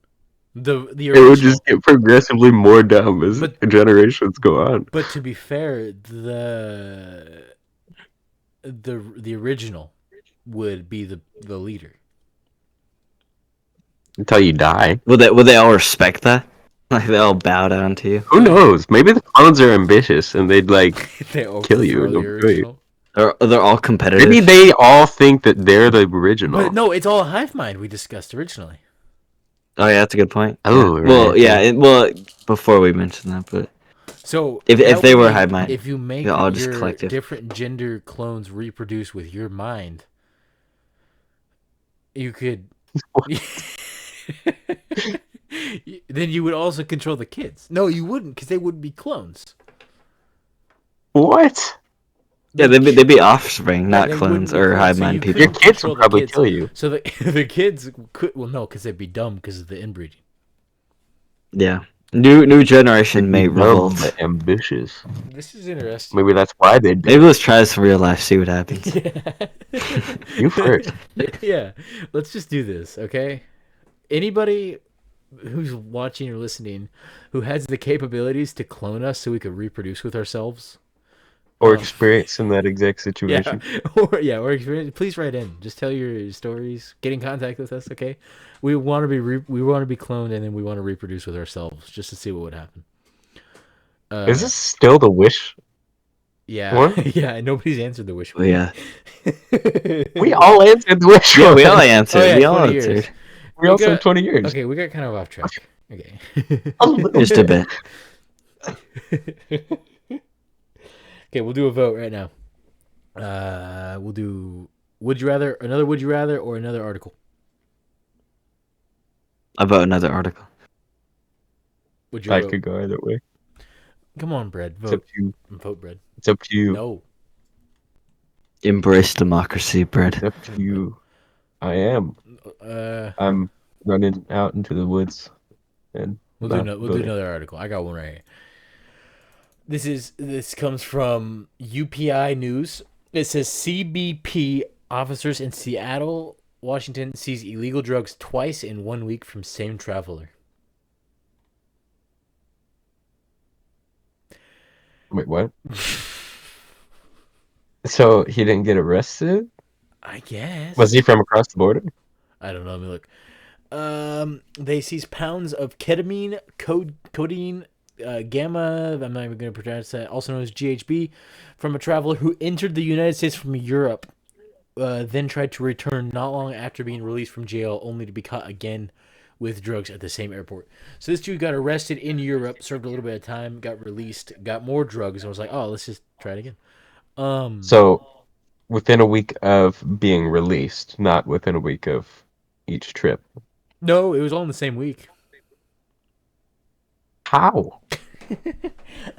The It original. would just get progressively more dumb as But- generations go on. But to be fair, the original would be the leader. Until you die. Would they all respect that? Like they all bow down to you? Who knows? Maybe the clones are ambitious and they'd like They kill you. overthrow the Don't kill you. original. Or they're all competitive? Maybe they all think that they're the original. But no, it's all hive mind we discussed originally. Oh yeah, that's a good point. Oh, Yeah. right, Well, right. yeah. Well, before we mention that, but So If that they would were mean hive mind, if you make they're all just your collective. different gender clones reproduce with your mind, you could. Then you would also control the kids. No, you wouldn't, because they wouldn't be clones. What? yeah, they'd be offspring, not they clones wouldn't be or clones, hive so mind you people. Your couldn't kids control would the probably kids. kill you. So the kids could no, because they'd be dumb because of the inbreeding. Yeah, new generation may Dumb, revolt. but ambitious. This is interesting. Maybe that's why they do. Maybe let's try this in real life, see what happens. You first. Yeah, let's just do this, okay? Anybody who's watching or listening who has the capabilities to clone us so we could reproduce with ourselves, Or experience in that exact yeah, situation. or experience, please write in. Just tell your stories. Get in contact with us, okay? We want to be we want to be cloned, and then we want to reproduce with ourselves just to see what would happen. Is this still the wish? Yeah, What? yeah. Nobody's answered the wish. Well, yeah, We all answered the wish. yeah, we one. all answered. Oh, yeah, we all 20 years. answered. We all We said got- 20 years. Okay, we got kind of off track. Okay. A little Just a bit. bit. Okay, we'll do a vote right now. We'll do another would you rather, or another article. About another article. Would you I vote? could go either way. Come on, Brad. It's up Vote. to you. Vote, Brad. It's up to you. No. Embrace democracy, Brad. It's up to you. I am. I'm running out into the woods. And We'll not do voting. another article. I got one right here. This comes from UPI News. It says CBP officers in Seattle, Washington seize illegal drugs twice in 1 week from same traveler. Wait, what? So he didn't get arrested? I guess. Was he from across the border? I don't know. Let me look. They seized pounds of ketamine, codeine, gamma. I'm not even going to pronounce that. Also known as GHB, from a traveler who entered the United States from Europe, then tried to return not long after being released from jail, only to be caught again with drugs at the same airport. So this dude got arrested in Europe, served a little bit of time, got released, got more drugs, and was like, "Oh, let's just try it again." So within a week of being released, not within a week of each trip. No, it was all in the same week. How?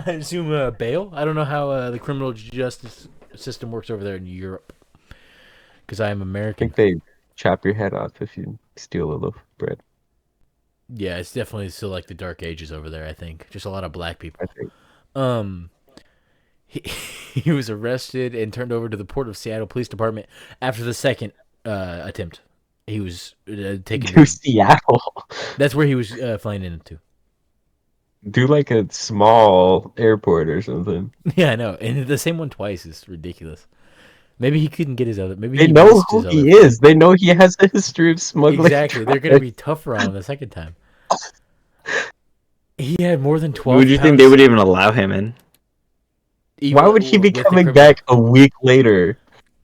I assume bail. I don't know how the criminal justice system works over there in Europe, because I am I American. think they chop your head off if you steal a loaf of bread. Yeah, it's definitely still like the dark ages over there. I think just a lot of black people. I think. He was arrested and turned over to the Port of Seattle Police Department after the second attempt. He was taken. To Seattle. That's where he was flying into. Do like a small airport or something. Yeah, I know, and the same one twice is ridiculous. Maybe he couldn't get his other. Maybe They he know missed who his he other is. They know he has a history of smuggling. Exactly. They're going to be tougher on him the second time. He had more than 12 Would you think they would even allow him in? Why would he be with the coming criminal- back a week later?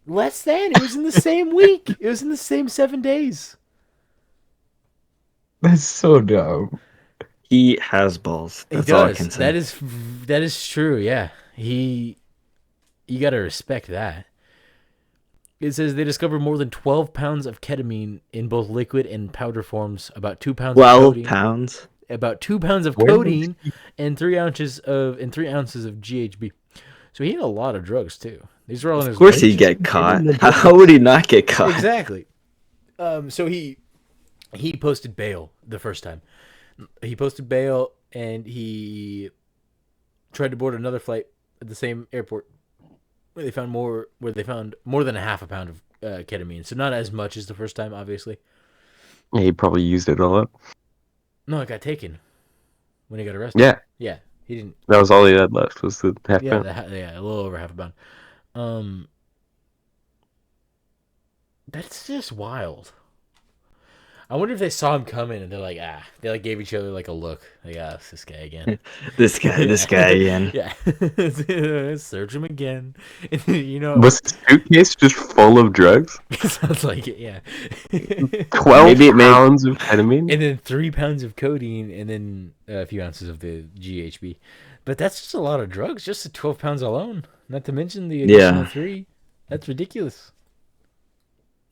Less than. It was in the same week. It was in the same 7 days. That's so dumb. He has balls. He That's all I does. can say. That is true. Yeah, you gotta respect that. It says they discovered more than 12 pounds of ketamine in both liquid and powder forms. About 2 pounds. 12 of codeine, pounds? About 2 pounds of Where codeine and 3 ounces of GHB. So he had a lot of drugs too. These were all in his. Of course luggage. he'd get caught. How would he not get caught? Exactly. So he posted bail the first time. He posted bail and he tried to board another flight at the same airport where they found more than a half a pound of ketamine. So not as much as the first time, obviously. Yeah, he probably used it all up. No, it got taken when he got arrested. Yeah, Yeah, he didn't. that was all he had left was the half Yeah, pound. a little over half a pound. That's just wild. I wonder if they saw him coming and they're like, they like gave each other like a look, like, it's this guy again. This guy again. Yeah, search him again. Was the suitcase just full of drugs? Sounds like it. Yeah. 12 Maybe- pounds of ketamine? And then 3 pounds of codeine, and then a few ounces of the GHB. But that's just a lot of drugs, just the 12 pounds alone. Not to mention the additional 3. That's ridiculous.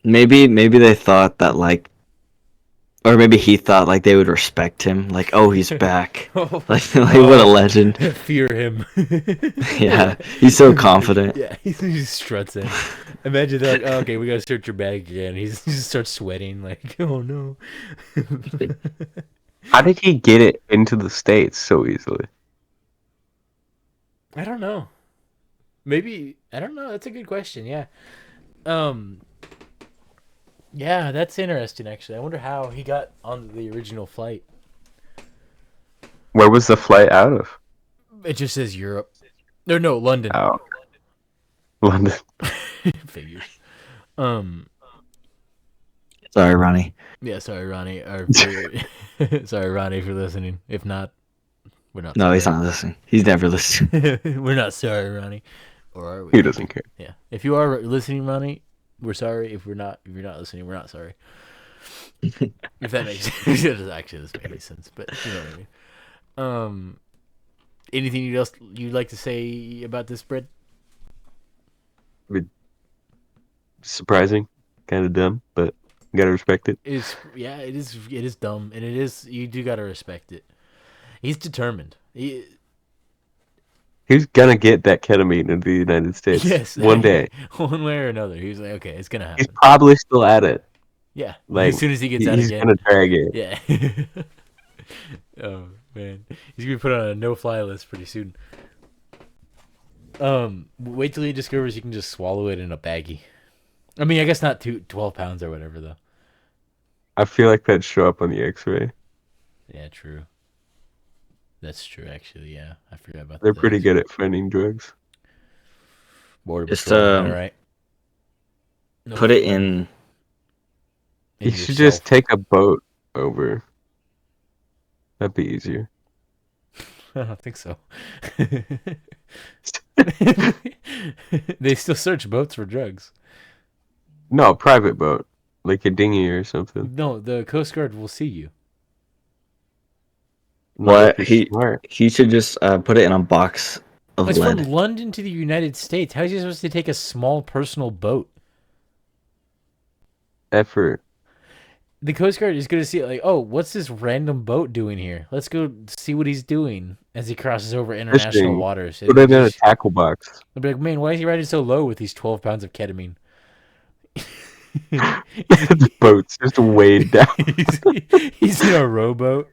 Maybe they thought that like, or maybe he thought like they would respect him. Like, oh, he's back. Like what a legend. Fear him. Yeah, he's so confident. Yeah, he just struts in. Imagine that. Like, okay, we gotta search your bag again. He just starts sweating. Like, oh no. How did he get it into the States so easily? I don't know. Maybe I don't know. That's a good question. Yeah. Yeah, that's interesting. Actually, I wonder how he got on the original flight. Where was the flight out of? It just says Europe. No, London. Oh. London. Figures. Sorry, Ronnie. Yeah, sorry, Ronnie. Sorry, Ronnie, for listening. If not, we're not. No, sorry. he's not listening. He's never listening. We're not sorry, Ronnie. Or are we? He doesn't care. Yeah. If you are listening, Ronnie, we're sorry. If you're not listening, we're not sorry. If that makes sense. It doesn't make any sense, but you know what I mean. Anything else you'd like to say about this spread? Surprising, kind of dumb, but you gotta respect it. It is dumb, and you do gotta respect it. He's determined. He's gonna get that ketamine into the United States one day. One way or another. He's like, okay, it's gonna happen. He's probably still at it. Yeah, Like, as soon as he gets out he's again. gonna try again. Yeah. Oh man, he's gonna be put on a no-fly list pretty soon. Wait till he discovers he can just swallow it in a baggie. I mean, I guess not 12 pounds or whatever though. I feel like that'd show up on the X-ray. Yeah, true. That's true, actually. Yeah, I forgot about that. They're pretty good at finding drugs. Border Just, Patrol, all right. No Put it fun. in. You In should yourself. just take a boat over. That'd be easier. I don't think so. They still search boats for drugs. No, a private boat, like a dinghy or something. No, the Coast Guard will see you. Not What? if you're smart. He should just put it in a box of It's lead. from London to the United States. How is he supposed to take a small personal boat? Effort. The Coast Guard is going to see it like, oh, what's this random boat doing here? Let's go see what he's doing as he crosses over international Fishing. waters. Put it in a tackle box. They'll be like, man, why is he riding so low with these 12 pounds of ketamine? The boat's just weighed down. he's in a rowboat.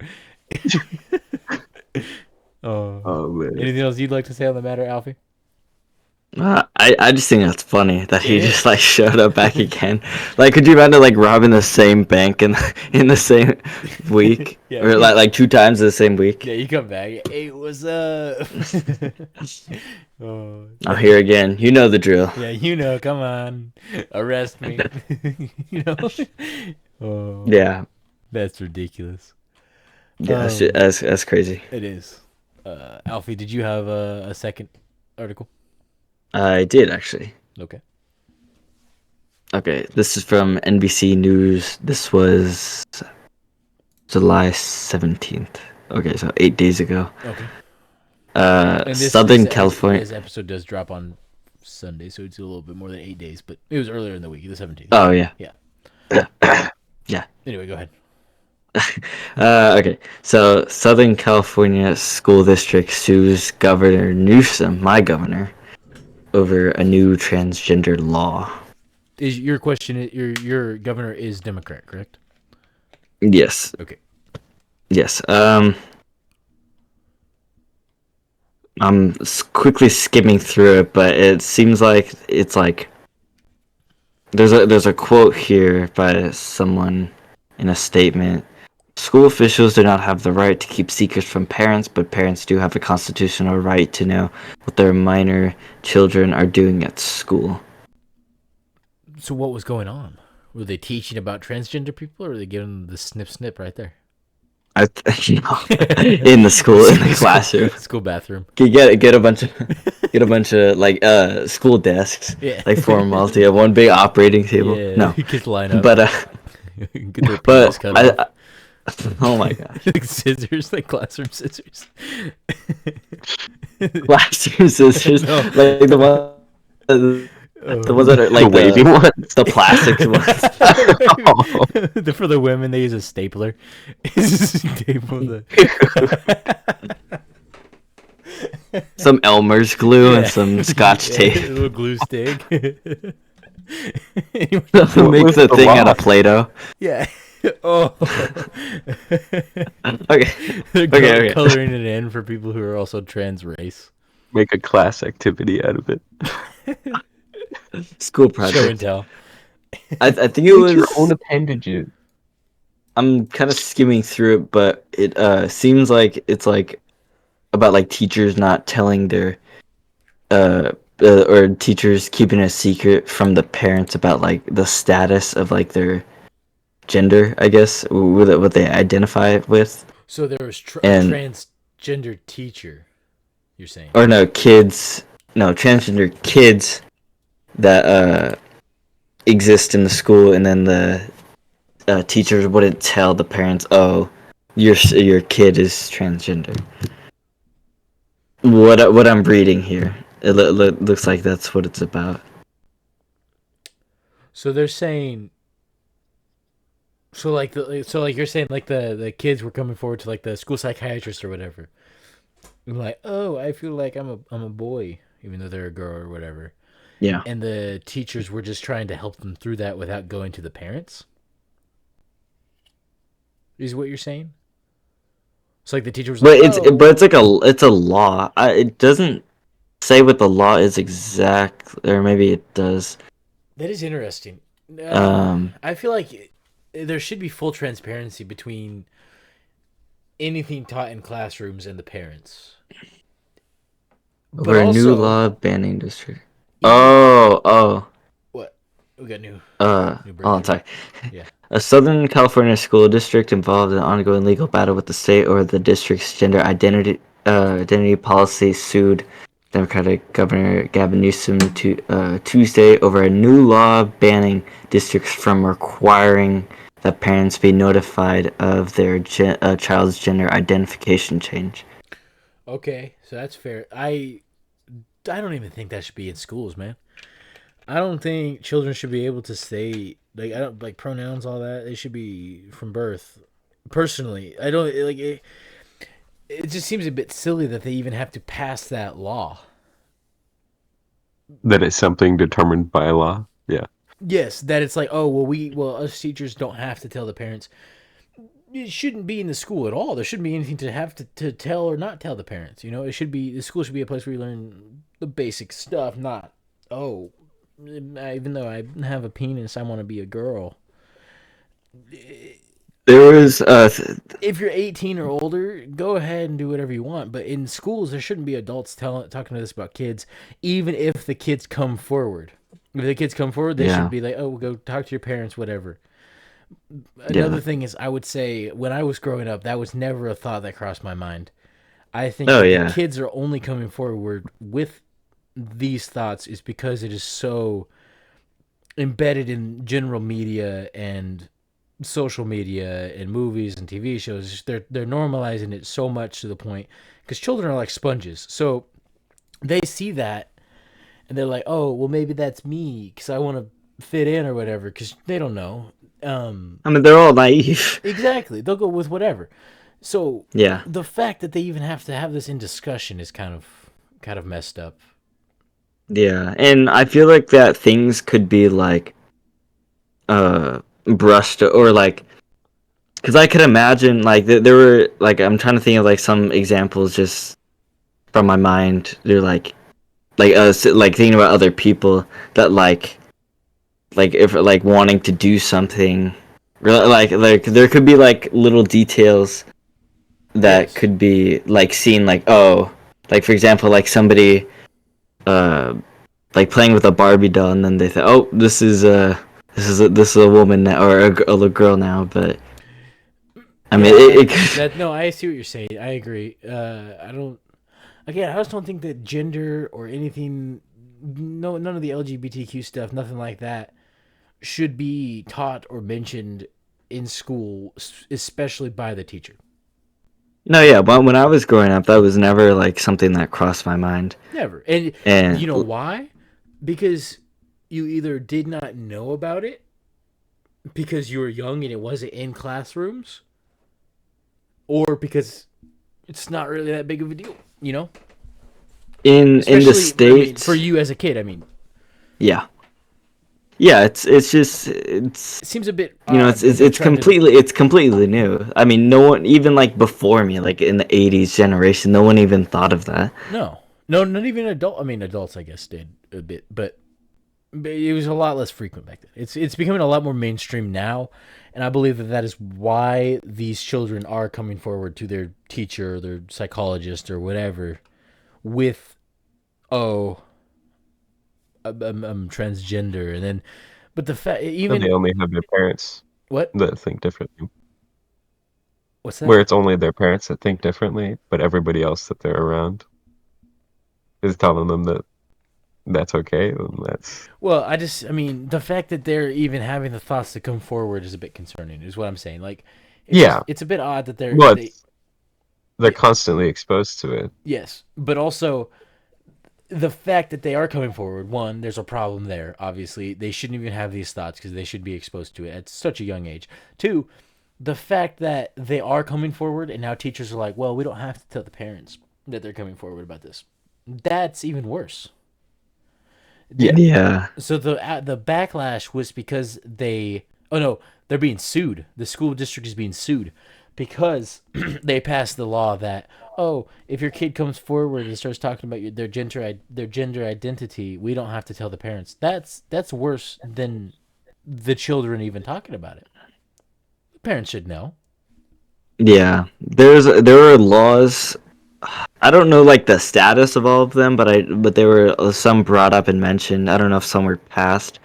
Oh man. Anything else you'd like to say on the matter, Alfie? I just think that's funny that he Yeah. just like showed up back again. Like, could you imagine like robbing the same bank in the same week, Yeah. or like 2 times in the same week? Yeah, you come back. Hey, what's up? Oh, I'm here again. You know the drill. yeah, you know, come on. Arrest me. You know? Oh, Yeah. that's ridiculous. Yeah, that's crazy. It is. Alfie, did you have a second article? I did actually. Okay. Okay, this is from NBC News. This was July 17th. Okay, so 8 days ago. Okay. Southern California. This episode does drop on Sunday, so it's a little bit more than 8 days, but it was earlier in the week, the 17th. Oh, yeah. Yeah. Yeah. Anyway, go ahead. Okay, so Southern California School District sues Governor Newsom, my governor, over a new transgender law. Is your question? Your governor is Democrat, correct? Yes. Okay. Yes. I'm quickly skimming through it, but it seems like it's like there's a quote here by someone in a statement. School officials do not have the right to keep secrets from parents, but parents do have a constitutional right to know what their minor children are doing at school. So what was going on? Were they teaching about transgender people, or were they giving them the snip right there? In the school, in the classroom, school bathroom. Get a bunch of like school desks, like formality, one big operating table. Yeah, no, kids line up. But get their penis cut off. Oh my gosh. Scissors, like classroom scissors. Classroom scissors, No. like the ones that are like the wavy ones, the plastic ones. For the women, they use a stapler. Staple some Elmer's glue and some Scotch tape. A little glue stick. Make the thing out of Play-Doh. Yeah. Oh. Okay. They're coloring it in for people who are also trans race. Make a class activity out of it. School project. Show and tell. I think it was your own appendages. I'm kind of skimming through it, but it seems like it's like about like teachers not telling their or teachers keeping a secret from the parents about like the status of like their gender, I guess, what they identify with. So there was a transgender teacher, you're saying? Or transgender kids that exist in the school, and then the teachers wouldn't tell the parents, oh, your kid is transgender. What I'm reading here, it looks like that's what it's about. So they're saying. So you're saying like the kids were coming forward to like the school psychiatrist or whatever. I'm like, oh, I feel like I'm a boy, even though they're a girl or whatever. Yeah. And the teachers were just trying to help them through that without going to the parents. Is what you're saying? It's like the teacher was like, it's a law. It doesn't say what the law is exactly, or maybe it does. That is interesting. I feel like there should be full transparency between anything taught in classrooms and the parents. But a new law banning district. Oh. What? We got new. I'm sorry. Yeah. A Southern California school district involved in an ongoing legal battle with the state over the district's gender identity policy sued Democratic Governor Gavin Newsom Tuesday over a new law banning districts from requiring that parents be notified of their child's gender identification change. Okay, so that's fair. I don't even think that should be in schools, man. I don't think children should be able to say like I don't like pronouns, all that. They should be from birth. Personally, I don't like it. It just seems a bit silly that they even have to pass that law. That it's something determined by law. Yeah. Yes, that it's like, oh well, us teachers don't have to tell the parents. It shouldn't be in the school at all. There shouldn't be anything to have to tell or not tell the parents. You know, the school should be a place where you learn the basic stuff, not even though I have a penis, I want to be a girl. There was if you're 18 or older, go ahead and do whatever you want. But in schools, there shouldn't be adults talking to us about kids, even if the kids come forward. If the kids come forward, they should be like, oh, we'll go talk to your parents, whatever. Another thing is, I would say when I was growing up, that was never a thought that crossed my mind. I think Oh that the yeah. kids are only coming forward with these thoughts is because it is so embedded in general media and social media and movies and TV shows. They're normalizing it so much to the point because children are like sponges. So they see that and they're like, oh, well, maybe that's me because I want to fit in or whatever because they don't know. I mean, they're all naive. Exactly. They'll go with whatever. So Yeah. the fact that they even have to have this in discussion is kind of messed up. Yeah, and I feel like that things could be like brushed or like because I could imagine like there were like I'm trying to think of like some examples just from my mind. They're like thinking about other people that like if like wanting to do something like there could be like little details that Yes. could be like seen like oh like for example like somebody uh like playing with a Barbie doll and then they thought oh this is a woman now, or a girl now, but I mean No, I see what you're saying. I agree. I don't. Again, I just don't think that gender or anything, no, none of the LGBTQ stuff, nothing like that, should be taught or mentioned in school, especially by the teacher. no yeah but when I was growing up that was never like something that crossed my mind. Never. And And you know why? Because you either did not know about it because you were young and it wasn't in classrooms, or because it's not really that big of a deal, you know? in the Especially, I mean, for States, you as a kid, I mean, yeah. Yeah, it's just it's it seems a bit you know odd that they're trying to. it's completely new. I mean, no one even like before me, like in the '80s generation, no one even thought of that. No, no, not even adult. I mean, adults, I guess, did a bit, but it was a lot less frequent back then. It's becoming a lot more mainstream now, and I believe that that is why these children are coming forward to their teacher, or their psychologist, or whatever, with, oh, I'm transgender, and then, but the fact And they even only have their parents what that think differently. what's that? Where it's only their parents that think differently, but everybody else that they're around is telling them that that's okay, then that's Well, I mean, the fact that they're even having the thoughts to come forward is a bit concerning. Is what I'm saying. Like, yeah. it's a bit odd that Well, they they're constantly exposed to it. yes, but also the fact that they are coming forward. One, there's a problem there. Obviously, they shouldn't even have these thoughts because they should be exposed to it at such a young age. Two, the fact that they are coming forward and now teachers are like, well, we don't have to tell the parents that they're coming forward about this. That's even worse. Yeah. Yeah. So the backlash was because they oh no, they're being sued. The school district is being sued because they passed the law that oh, if your kid comes forward and starts talking about their gender identity, we don't have to tell the parents. That's worse than the children even talking about it. The parents should know. Yeah. There were laws. I don't know like the status of all of them, but there were some brought up and mentioned. I don't know if some were passed,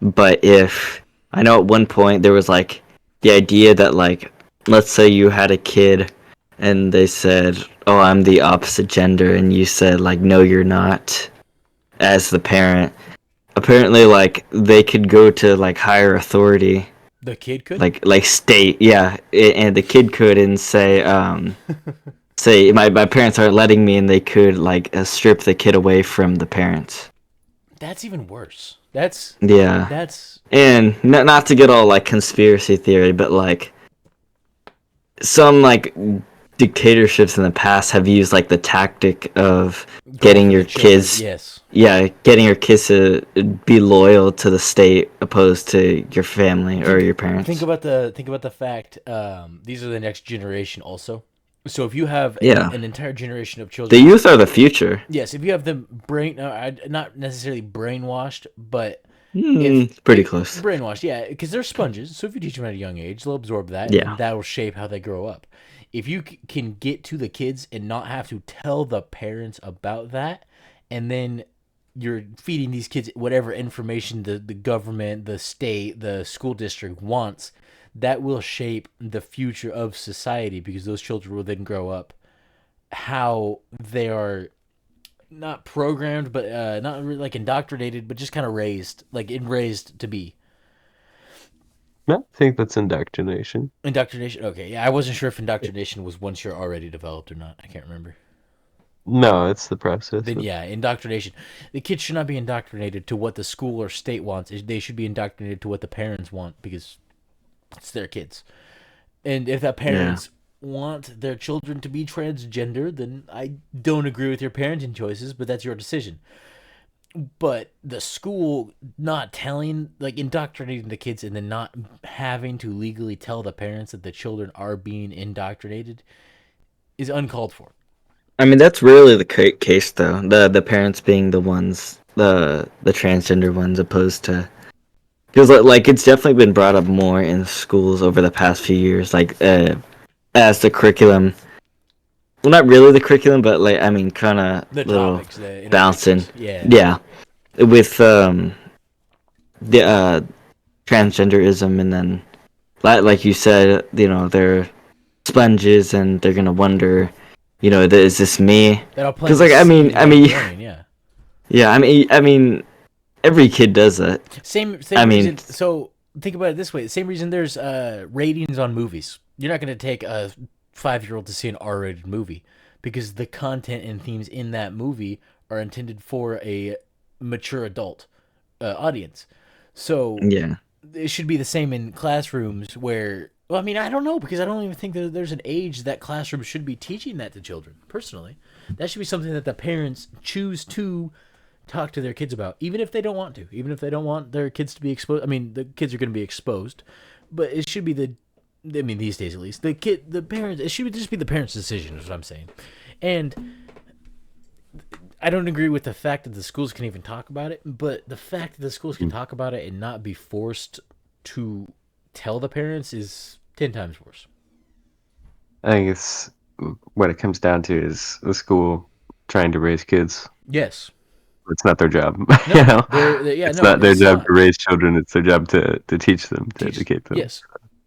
but if I know at one point there was like the idea that like let's say you had a kid and they said, "Oh, I'm the opposite gender," and you said like, "No, you're not," as the parent. Apparently, like they could go to like higher authority, The kid could. like state, yeah, and the kid could and say my parents aren't letting me, and they could like strip the kid away from the parents. That's even worse. That's Yeah, that's and not to get all like conspiracy theory, but like some like dictatorships in the past have used like the tactic of going getting for your the children. kids, Yes. yeah, getting your kids to be loyal to the state opposed to your family or your parents. Think about the fact. These are the next generation also. So if you have Yeah. an entire generation of The children, youth are the future. yes, if you have them not necessarily brainwashed, but Pretty close. brainwashed, yeah, because they're sponges. So if you teach them at a young age, they'll absorb that, Yeah. and that will shape how they grow up. If you can get to the kids and not have to tell the parents about that, and then you're feeding these kids whatever information the government, the state, the school district wants, that will shape the future of society, because those children will then grow up how they are not programmed, but not really like indoctrinated, but just kind of raised to be. I think that's indoctrination. Indoctrination. Okay, yeah, I wasn't sure if indoctrination was once you're already developed or not. I can't remember. No, it's the process. Then yeah, indoctrination. The kids should not be indoctrinated to what the school or state wants. They should be indoctrinated to what the parents want, because it's their kids. And if the parents want their children to be transgender, then I don't agree with your parenting choices, but that's your decision. But the school not telling, like indoctrinating the kids and then not having to legally tell the parents that the children are being indoctrinated is uncalled for. I mean, that's really the case, though. The parents being the ones, the transgender ones, opposed to, because like it's definitely been brought up more in schools over the past few years, like as the curriculum. Well, not really the curriculum, but like I mean, kind of little Topics, the bouncing. yeah, With the transgenderism, and then like you said, they're sponges, and they're gonna wonder, is this me? Because like I mean, yeah, I mean, every kid does that. Same reason. So think about it this way: the same reason there's ratings on movies. You're not going to take a 5-year-old to see an R-rated movie, because the content and themes in that movie are intended for a mature adult audience. So yeah, it should be the same in classrooms where. Well, I mean, I don't know, because I don't even think that there's an age that classrooms should be teaching that to children. Personally, that should be something that the parents choose to talk to their kids about, even if they don't want to, even if they don't want their kids to be exposed. I mean, the kids are going to be exposed, but it should be these days at least, the parents. It should just be the parents' decision, is what I'm saying. And I don't agree with the fact that the schools can even talk about it, but the fact that the schools can talk about it and not be forced to tell the parents is 10 times worse. I think it's what it comes down to is the school trying to raise kids. Yes. It's not their job. No, it's not their job to raise children. It's their job to teach them, to educate them. Yes,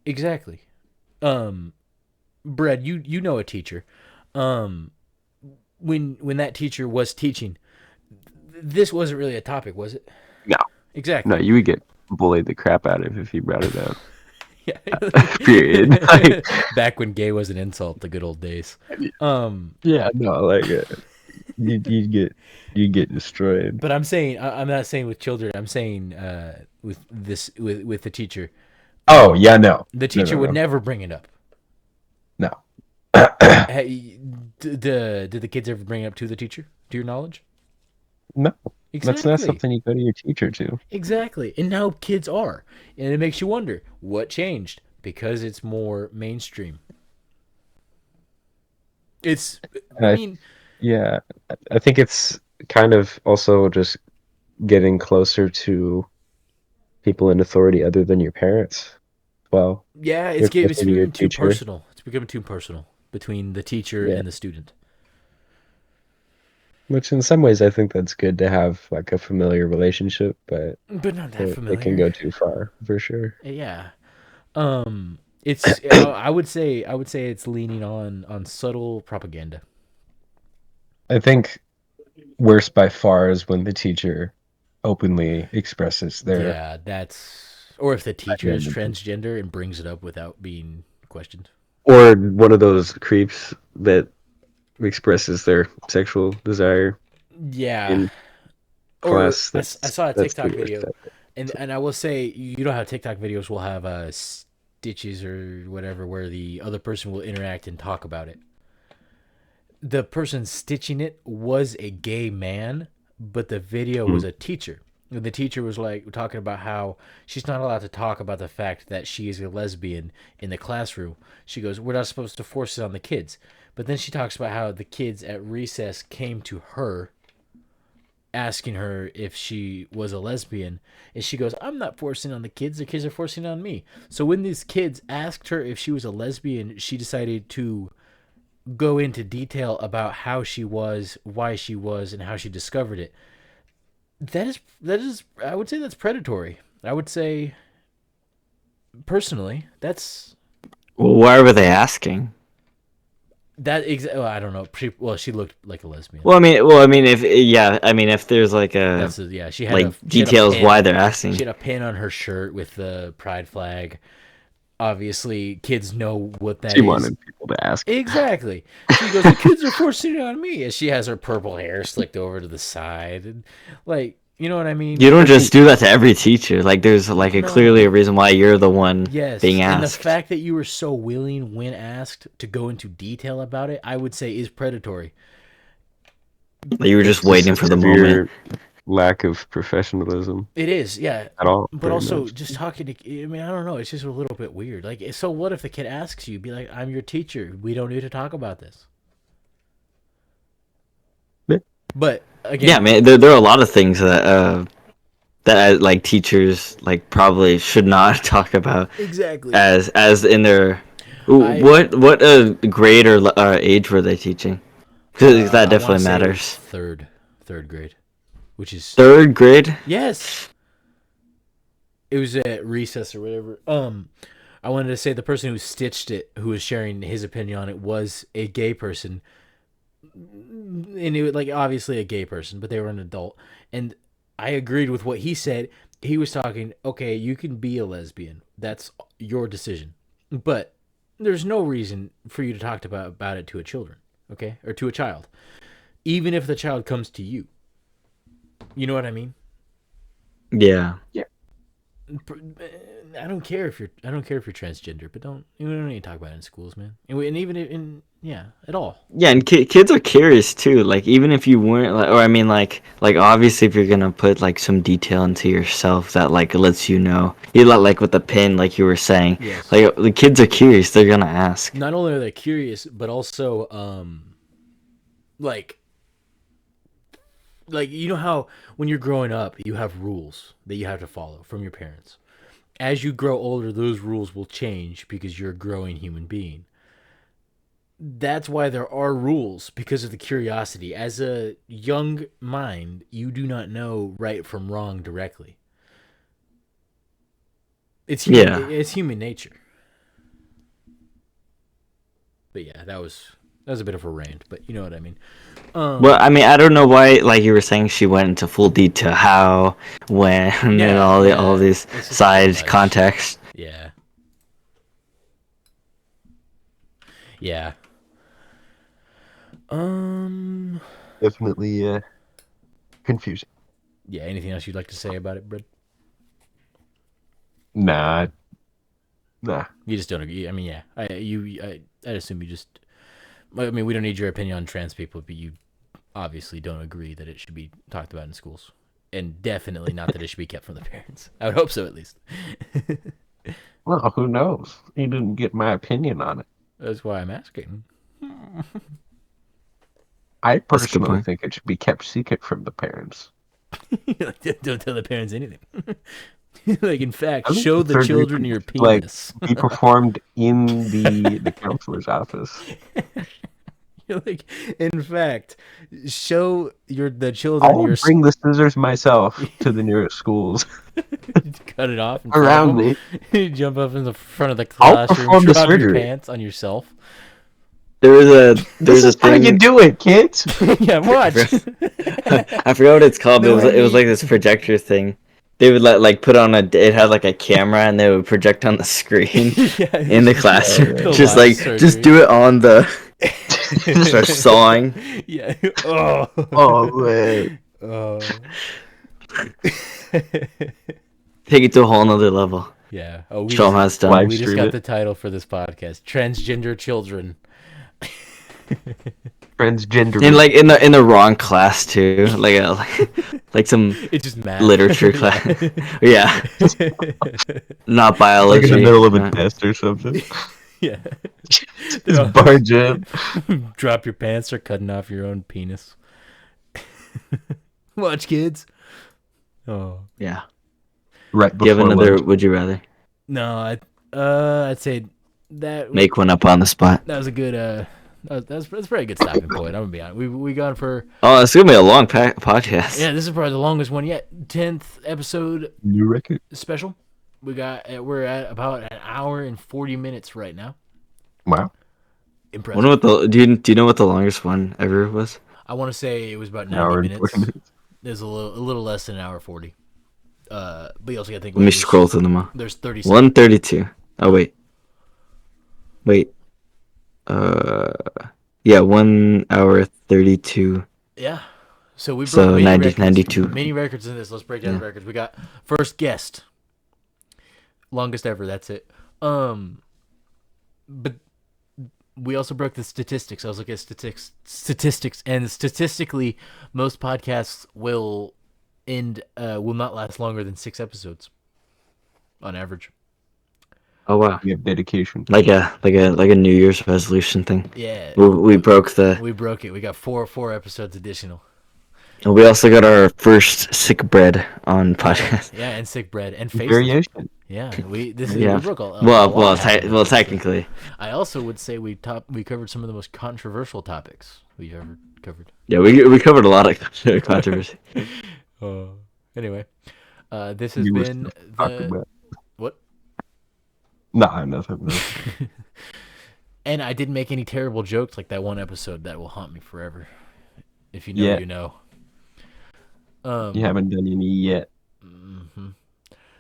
exactly. Brad, you know a teacher. When that teacher was teaching, this wasn't really a topic, was it? No. Exactly. No, you would get bullied the crap out of if you brought it up. Yeah. Period. Back when gay was an insult, the good old days. Yeah, no, like you'd get destroyed. But I'm saying, I'm not saying with children. I'm saying with the teacher. Oh yeah, no. The teacher would never bring it up. No. Hey, did the kids ever bring it up to the teacher? To your knowledge? No. Exactly. That's not something you go to your teacher to. Exactly. And now kids are. And it makes you wonder, what changed? Because it's more mainstream. Yeah, I think it's kind of also just getting closer to people in authority other than your parents. Well, yeah, it's becoming too personal. It's becoming too personal between the teacher and the student. Which in some ways I think that's good to have, like a familiar relationship, but not that familiar. It can go too far for sure. Yeah. It's I would say it's leaning on subtle propaganda. I think worse by far is when the teacher openly expresses their or if the teacher is transgender and brings it up without being questioned. Or one of those creeps that expresses their sexual desire. Yeah. In class. I saw a TikTok video, and I will say, you know how TikTok videos will have stitches or whatever where the other person will interact and talk about it. The person stitching it was a gay man, but the video was a teacher. And the teacher was like talking about how she's not allowed to talk about the fact that she is a lesbian in the classroom. She goes, we're not supposed to force it on the kids. But then she talks about how the kids at recess came to her asking her if she was a lesbian. And she goes, I'm not forcing on the kids are forcing on me. So when these kids asked her if she was a lesbian, she decided to go into detail about how she was, why she was, and how she discovered it. That is I would say that's predatory. I would say personally, that's Well, why were they asking? well, I don't know. She looked like a lesbian. Well, I mean, if there's like a She had like she had a details pin. why they're asking. She had a pin on her shirt with the pride flag. Obviously, kids know what that is. She wanted people to ask. Exactly. She goes, the kids are forcing it on me. And she has her purple hair slicked over to the side. And, like, you know what I mean? You don't just do that to every teacher. Like, there's like clearly a reason why you're the one being asked. And the fact that you were so willing, when asked, to go into detail about it, I would say is predatory. You were just waiting for the moment. Lack of professionalism. It is, yeah. At all. But also, just talking to, I mean, I don't know. It's just a little bit weird. Like, so what if the kid asks you, be like, I'm your teacher. We don't need to talk about this. Yeah. But, again. Yeah, man, there are a lot of things that like teachers like probably should not talk about. Exactly. As in their, what grade or age were they teaching? Because that definitely matters. Third grade. Which is third grade? Yes. It was at recess or whatever. I wanted to say the person who stitched it, who was sharing his opinion on it, was a gay person, and it was like obviously a gay person, but they were an adult. And I agreed with what he said. He was talking, okay, you can be a lesbian. That's your decision, but there's no reason for you to talk about it to a children, okay, or to a child, even if the child comes to you. You know what I mean? Yeah. Yeah. I don't care if you're transgender, but we don't need to talk about it in schools, man. And even at all. Yeah, and kids are curious too. Like even if you weren't, or I mean, like obviously if you're gonna put like some detail into yourself that like lets you know, like with the pin, like you were saying, yes. Like the kids are curious, they're gonna ask. Not only are they curious, but also like you know how when you're growing up you have rules that you have to follow from your parents. As you grow older, those rules will change because you're a growing human being. That's why there are rules, because of the curiosity. As a young mind, you do not know right from wrong directly. It's human nature. But yeah, that was a bit of a rant, but you know what I mean. Well, I mean, I don't know why, like you were saying, she went into full detail, how, when, and all these side context. Yeah. Yeah. Definitely confusing. Yeah. Anything else you'd like to say about it, Brad? Nah. You just don't agree. I mean, yeah. I assume you just. I mean, we don't need your opinion on trans people, but you obviously don't agree that it should be talked about in schools, and definitely not that it should be kept from the parents. I would hope so, at least. Well, who knows? He didn't get my opinion on it. That's why I'm asking. I personally think it should be kept secret from the parents. Don't tell the parents anything. Like, in fact, show the children your penis. Like, be performed in the counselor's office. Like, in fact, show the children. I'll bring the scissors myself to the nearest schools. Cut it off around me. You jump up in the front of the classroom, drop your pants on yourself. There's a thing. How you do it, kids? Yeah, watch. I forgot what it's called. But it was like this projector thing. They would put on it had like a camera and they would project on the screen in the classroom. Just do it on the. Start sawing. Yeah. Oh. Oh man. Oh. Take it to a whole nother level. Yeah. Show them how it's done. We just got the title for this podcast: Transgender Children. Transgender. And in the wrong class too, like some it's just math. Literature class. Yeah. Not biology. Like in the middle of a test or something. Yeah. Just barge in. Drop your pants or cutting off your own penis. Watch, kids. Oh. Yeah. Right before Give another. lunch. Would you rather? No, I'd say that. Make one up on the spot. That was a good. That's a very good stopping point. I'm gonna be honest. We gone for. Oh, it's gonna be a long podcast. Yeah, this is probably the longest one yet. 10th episode. New record. Special. We're at about an hour and 40 minutes right now. Wow. Impressive. Wonder what the do you know what the longest one ever was? I want to say it was about An 90 hour and minutes. 40 minutes. There's a little less than an hour 40. But you also got to think. Let me scroll through them all. There's 30. 132. Oh wait. Yeah, 1 hour 32. Yeah. So we broke So many 90, records. 92. Many records in this. Let's break down the records. We got first guest, longest ever. That's it. But we also broke the statistics. I was looking at statistics, and statistically, most podcasts will not last longer than 6 episodes, on average. Oh wow. We have dedication. Like a New Year's resolution thing. Yeah. We broke the. We broke it. We got four episodes additional. And we also got our first sick bread on podcast. Yeah, and sick bread and faces. Variation. Yeah, we broke a Well, technically. I also would say we covered some of the most controversial topics we've ever covered. Yeah, we covered a lot of controversy. Anyway, this has been the what? Nah, nothing. And I didn't make any terrible jokes like that one episode that will haunt me forever. If you know, Yeah. you know. You haven't done any yet. Mm-hmm.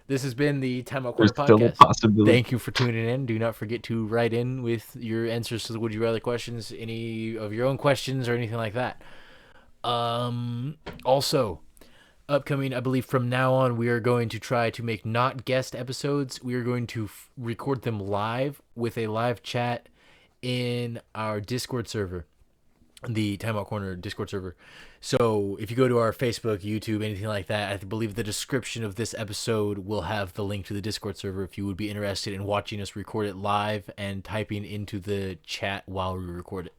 This has been the Timeout There's Corner still a Podcast. possibility. Thank you for tuning in. Do not forget to write in with your answers to the Would You Rather questions, any of your own questions or anything like that. Also, upcoming, I believe from now on, we are going to try to make not guest episodes. We are going to record them live with a live chat in our Discord server, the Timeout Corner Discord server. So if you go to our Facebook, YouTube, anything like that, I believe the description of this episode will have the link to the Discord server if you would be interested in watching us record it live and typing into the chat while we record it.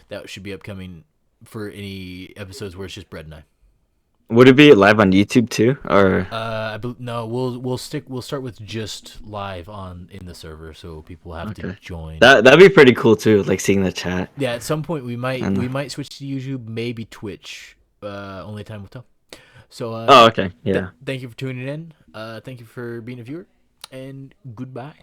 That should be upcoming for any episodes where it's just Brett and I. Would it be live on YouTube too, or? No, we'll start with just live in the server, so people have to join. That'd be pretty cool too, like seeing the chat. Yeah, at some point we might switch to YouTube, maybe Twitch. Only time will tell. So. Oh, okay. Yeah. Thank you for tuning in. Thank you for being a viewer, and goodbye.